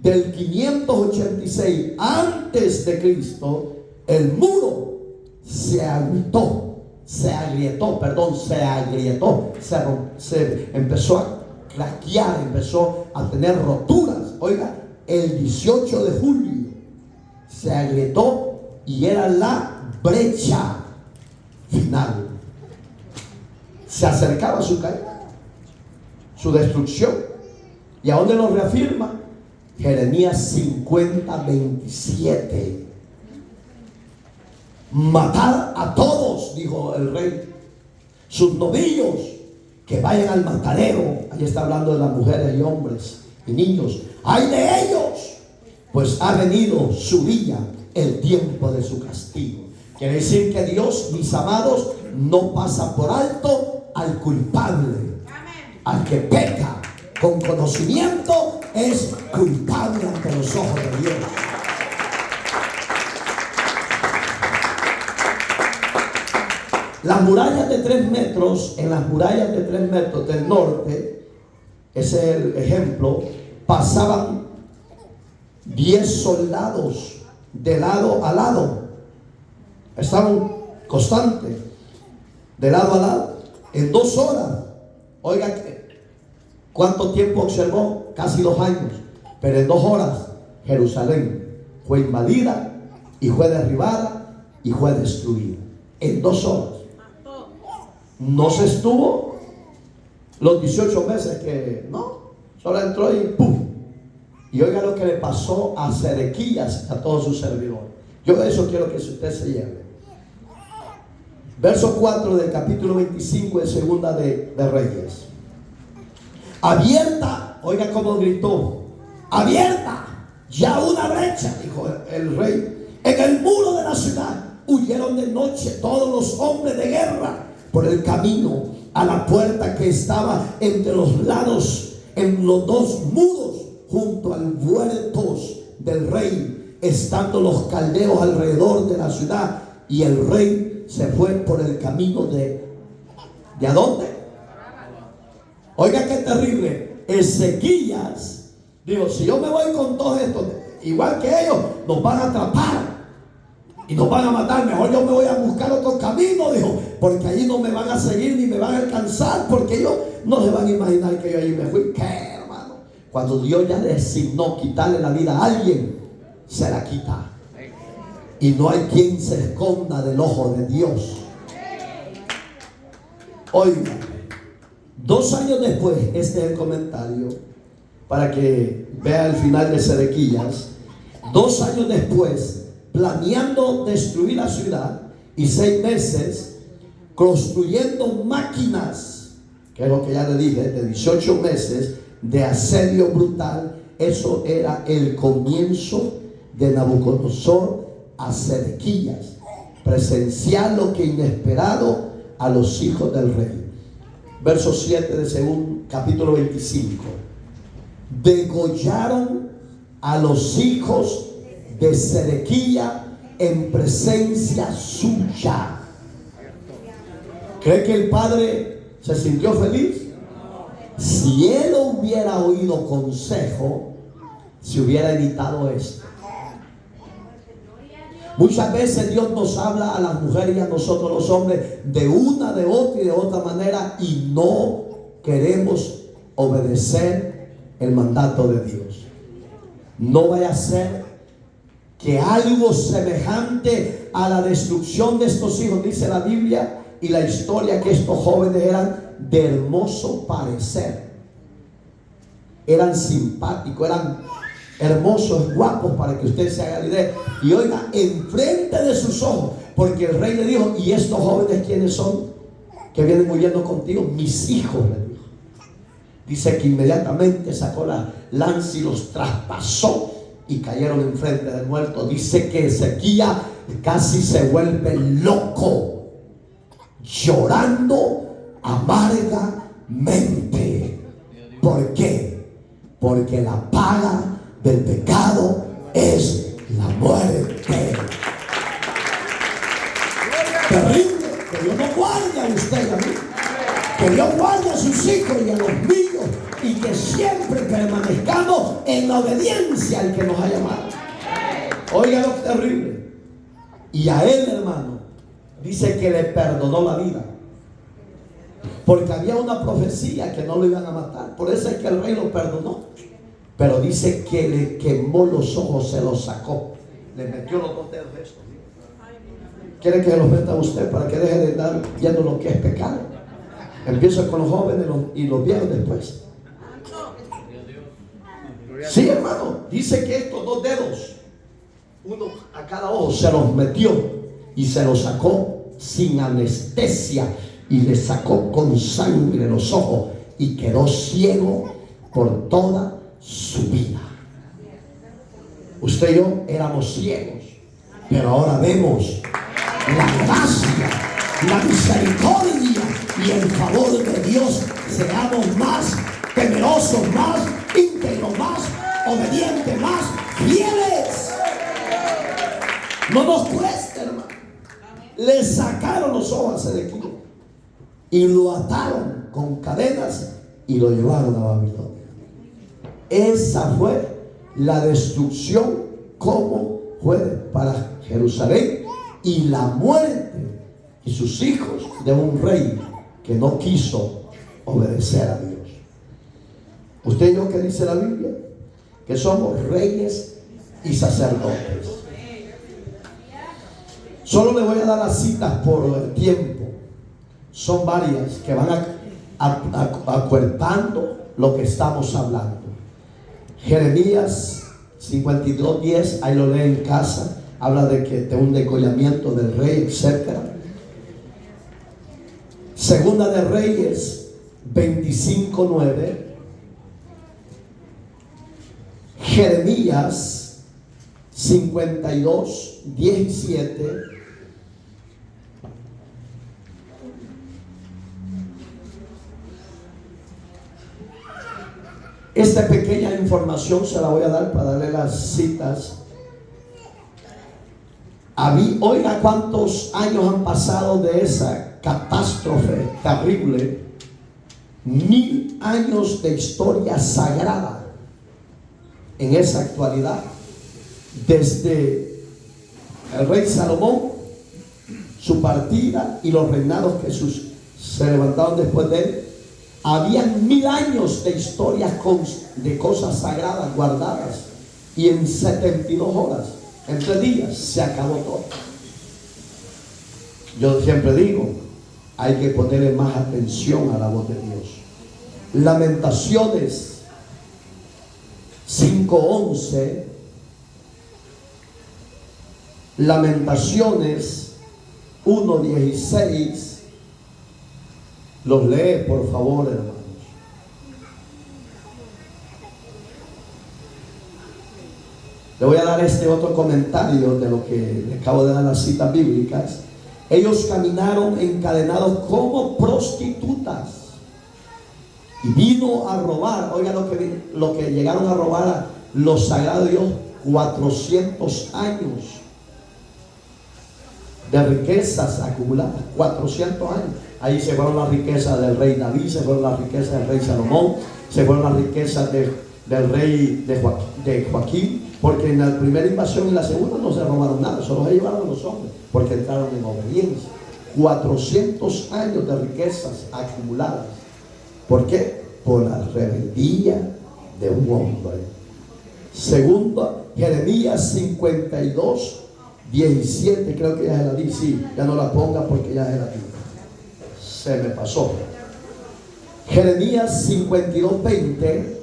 del 586 antes de Cristo, el muro se agrietó, se empezó a craquear, empezó a tener roturas. Oiga, el 18 de julio se agrietó y era la brecha final. Se acercaba su caída, su destrucción. ¿Y a dónde lo reafirma? Jeremías 50:27. Matad a todos, dijo el rey, sus novillos, que vayan al matadero. Ahí está hablando de las mujeres y hombres y niños. ¡Ay de ellos! Pues ha venido su día, el tiempo de su castigo. Quiere decir que Dios, mis amados, no pasa por alto al culpable. Al que peca con conocimiento es culpable ante los ojos de Dios. Las murallas de 3 metros, en las murallas de 3 metros del norte, ese es el ejemplo, pasaban 10 soldados de lado a lado. Estaban constantes, de lado a lado, en 2 horas. Oiga, ¿cuánto tiempo observó? Casi 2 años. Pero en 2 horas, Jerusalén fue invadida y fue derribada y fue destruida. En 2 horas. No se estuvo los 18 meses que, no, solo entró y ¡pum! Y oiga lo que le pasó a Sedequías, a todos sus servidores. Yo de eso quiero que usted se lleve. Verso 4 del capítulo 25 de Segunda de Reyes. Abierta, oiga cómo gritó, abierta ya una brecha, dijo el rey, en el muro de la ciudad. Huyeron de noche todos los hombres de guerra por el camino a la puerta que estaba entre los lados, en los 2 muros, junto al vueltos del rey, estando los caldeos alrededor de la ciudad. Y el rey se fue por el camino ¿de a dónde? Oiga qué terrible. Ezequías dijo, si yo me voy con todos estos, igual que ellos, nos van a atrapar y nos van a matar. Mejor yo me voy a buscar otro camino, dijo, porque allí no me van a seguir ni me van a alcanzar, porque ellos no se van a imaginar que yo allí me fui. ¿Qué, hermano? Cuando Dios ya designó quitarle la vida a alguien, se la quita. Y no hay quien se esconda del ojo de Dios. Oiga, 2 años después, este es el comentario para que vea el final de Sedequías. 2 años después, planeando destruir la ciudad, y 6 meses construyendo máquinas, que es lo que ya le dije, de 18 meses de asedio brutal. Eso era el comienzo de Nabucodonosor a Sedequías, presenciar lo que inesperado a los hijos del rey. Verso 7 de segundo capítulo 25. Degollaron a los hijos de Sedequías en presencia suya. ¿Cree que el padre se sintió feliz? Si él hubiera oído consejo, se hubiera evitado esto. Muchas veces Dios nos habla a las mujeres y a nosotros los hombres de una, de otra y de otra manera, y no queremos obedecer el mandato de Dios. No vaya a ser que algo semejante a la destrucción de estos hijos, dice la Biblia y la historia, que estos jóvenes eran de hermoso parecer, eran simpáticos, eran hermosos, guapos, para que usted se haga la idea. Y oiga, enfrente de sus ojos, porque el rey le dijo, ¿y estos jóvenes quiénes son que vienen huyendo contigo? Mis hijos, le dijo. Dice que inmediatamente sacó la lanza y los traspasó y cayeron enfrente del muerto. Dice que Ezequías casi se vuelve loco, llorando amargamente. ¿Por qué? Porque la paga del pecado es la muerte. Terrible. Que Dios no guarde a usted y a mí. Que Dios guarde a sus hijos y a los míos, y que siempre permanezcamos en la obediencia al que nos ha llamado. Oiga lo terrible. Y a él, hermano, dice que le perdonó la vida, porque había una profecía que no lo iban a matar. Por eso es que el rey lo perdonó. Pero dice que le quemó los ojos, se los sacó, le metió los dos dedos estos. ¿Quiere que los meta a usted para que deje de estar viendo lo que es pecado? Empiezo con los jóvenes y los viejos después. Sí, hermano, dice que estos dos dedos, uno a cada ojo, se los metió y se los sacó sin anestesia, y le sacó con sangre los ojos, y quedó ciego por toda su vida. Usted y yo éramos ciegos, pero ahora vemos la gracia, la misericordia y el favor de Dios. Seamos más temerosos, más íntegros, más obedientes, más fieles. No nos cuesta, hermano. Le sacaron los ojos a Sedequías y lo ataron con cadenas y lo llevaron a Babilonia. Esa fue la destrucción, como fue para Jerusalén, y la muerte y sus hijos de un rey que no quiso obedecer a Dios. ¿Usted y yo qué dice la Biblia? Que somos reyes y sacerdotes. Solo le voy a dar las citas por el tiempo. Son varias que van acuerpando lo que estamos hablando. Jeremías 52:10, ahí lo lee en casa. Habla de un degollamiento del rey, etc. Segunda de Reyes 25:9. Jeremías 52:17. Esta pequeña información se la voy a dar para darle las citas. Oiga cuántos años han pasado de esa catástrofe terrible. 1000 años de historia sagrada en esa actualidad. Desde el rey Salomón, su partida y los reinados que se levantaron después de él. Habían 1000 años de historias de cosas sagradas guardadas, y en 72 horas, en 3 días, se acabó todo. Yo siempre digo, hay que ponerle más atención a la voz de Dios. Lamentaciones 5:11. Lamentaciones 1:16. Los lee, por favor, hermanos. Le voy a dar este otro comentario de lo que le acabo de dar las citas bíblicas. Ellos caminaron encadenados como prostitutas, y vino a robar. Oiga lo que llegaron a robar a los sagrados de Dios. 400 años de riquezas acumuladas. 400 años. Ahí se fueron las riquezas del rey David, se fueron las riquezas del rey Salomón, se fueron las riquezas del rey de Joaquín, porque en la primera invasión y la segunda no se robaron nada, solo se llevaron los hombres, porque entraron en obediencia. 400 años de riquezas acumuladas. ¿Por qué? Por la rebeldía de un hombre. Segunda, Jeremías 52:17, creo que ya se la di. Sí, ya no la ponga porque ya se la di. Se me pasó. Jeremías 52:20.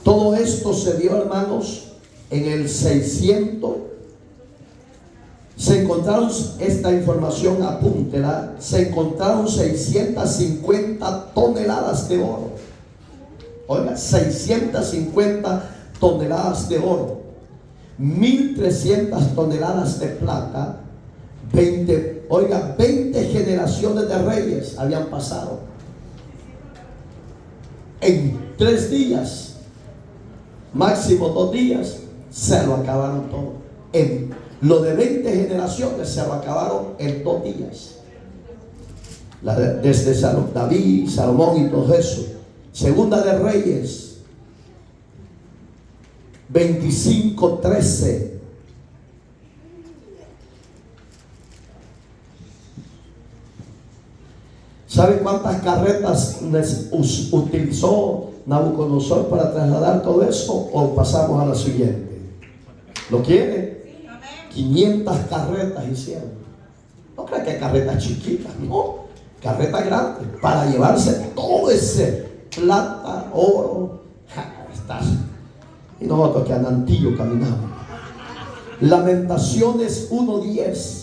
Todo esto se dio, hermanos, en el 600. Se encontraron, esta información apúntela, se encontraron 650 toneladas de oro. Oiga, 650 toneladas de oro, 1300 toneladas de plata. 20 generaciones de reyes habían pasado. En 3 días, máximo 2 días, se lo acabaron todo. Lo de 20 generaciones se lo acabaron en 2 días. desde David, Salomón y todo eso. Segunda de Reyes 25:13. ¿Sabe cuántas carretas utilizó Nabucodonosor para trasladar todo eso? ¿O pasamos a la siguiente? ¿Lo quiere? 500 carretas hicieron. No crean que carretas chiquitas, no. Carretas grandes para llevarse todo ese plata, oro. Y nosotros que andantillo caminamos. Lamentaciones 1:10.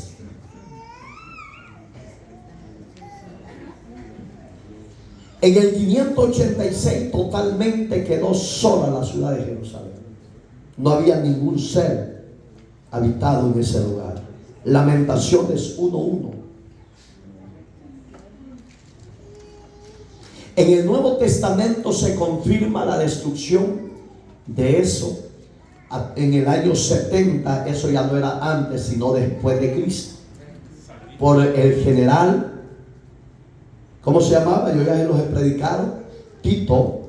En el 586 totalmente quedó sola la ciudad de Jerusalén. No había ningún ser habitado en ese lugar. Lamentaciones 1:1. En el Nuevo Testamento se confirma la destrucción de eso. En el año 70, eso ya no era antes, sino después de Cristo. Por el general, ¿cómo se llamaba? Yo ya se los he predicado. Tito.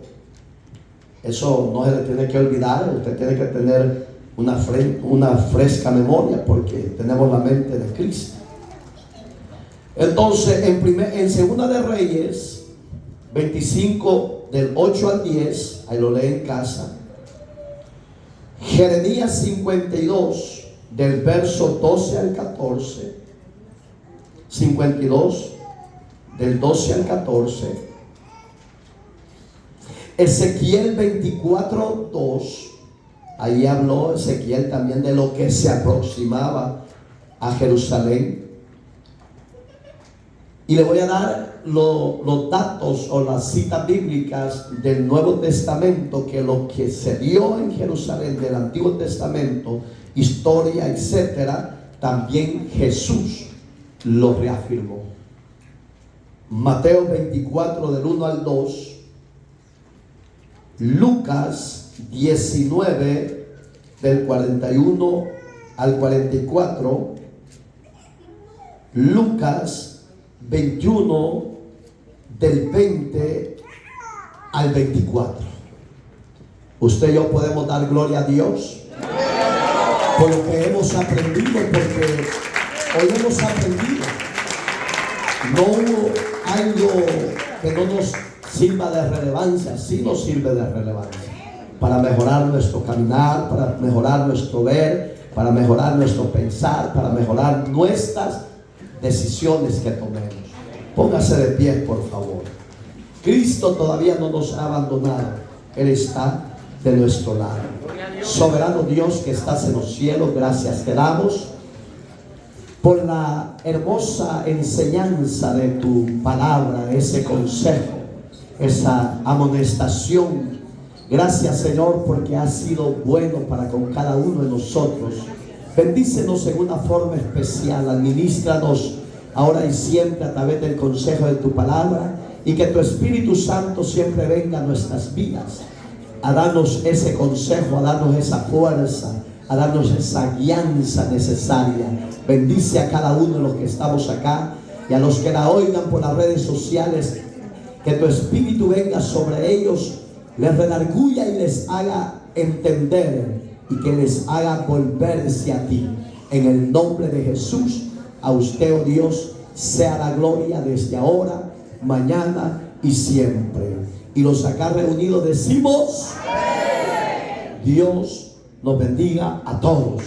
Eso no se le tiene que olvidar. Usted tiene que tener una fresca memoria porque tenemos la mente de Cristo. Entonces, en Segunda de Reyes 25 del 8 al 10, ahí lo lee en casa. Jeremías 52 del verso 12 al 14. 52 del 12 al 14. Ezequiel 24:2. Ahí habló Ezequiel también de lo que se aproximaba a Jerusalén. Y le voy a dar los datos o las citas bíblicas del Nuevo Testamento, que lo que se dio en Jerusalén del Antiguo Testamento, historia, etcétera, también Jesús lo reafirmó. Mateo 24 del 1 al 2, Lucas 19 del 41 al 44, Lucas 21 del 20 al 24. Usted y yo podemos dar gloria a Dios por lo que hemos aprendido, porque hoy hemos aprendido. No hubo algo que no nos sirva de relevancia. Sí nos sirve de relevancia para mejorar nuestro caminar, para mejorar nuestro ver, para mejorar nuestro pensar, para mejorar nuestras decisiones que tomemos. Póngase de pie, por favor. Cristo todavía no nos ha abandonado. Él está de nuestro lado. Soberano Dios que estás en los cielos, gracias te damos por la hermosa enseñanza de tu palabra, ese consejo, esa amonestación. Gracias, Señor, porque has sido bueno para con cada uno de nosotros. Bendícenos en una forma especial, administranos ahora y siempre a través del consejo de tu palabra, y que tu Espíritu Santo siempre venga a nuestras vidas a darnos ese consejo, a darnos esa fuerza, a darnos esa guianza necesaria. Bendice a cada uno de los que estamos acá y a los que la oigan por las redes sociales. Que tu Espíritu venga sobre ellos, les redarguya y les haga entender, y que les haga volverse a ti. En el nombre de Jesús, a usted, oh Dios, sea la gloria desde ahora, mañana y siempre. Y los acá reunidos decimos: Dios nos bendiga a todos.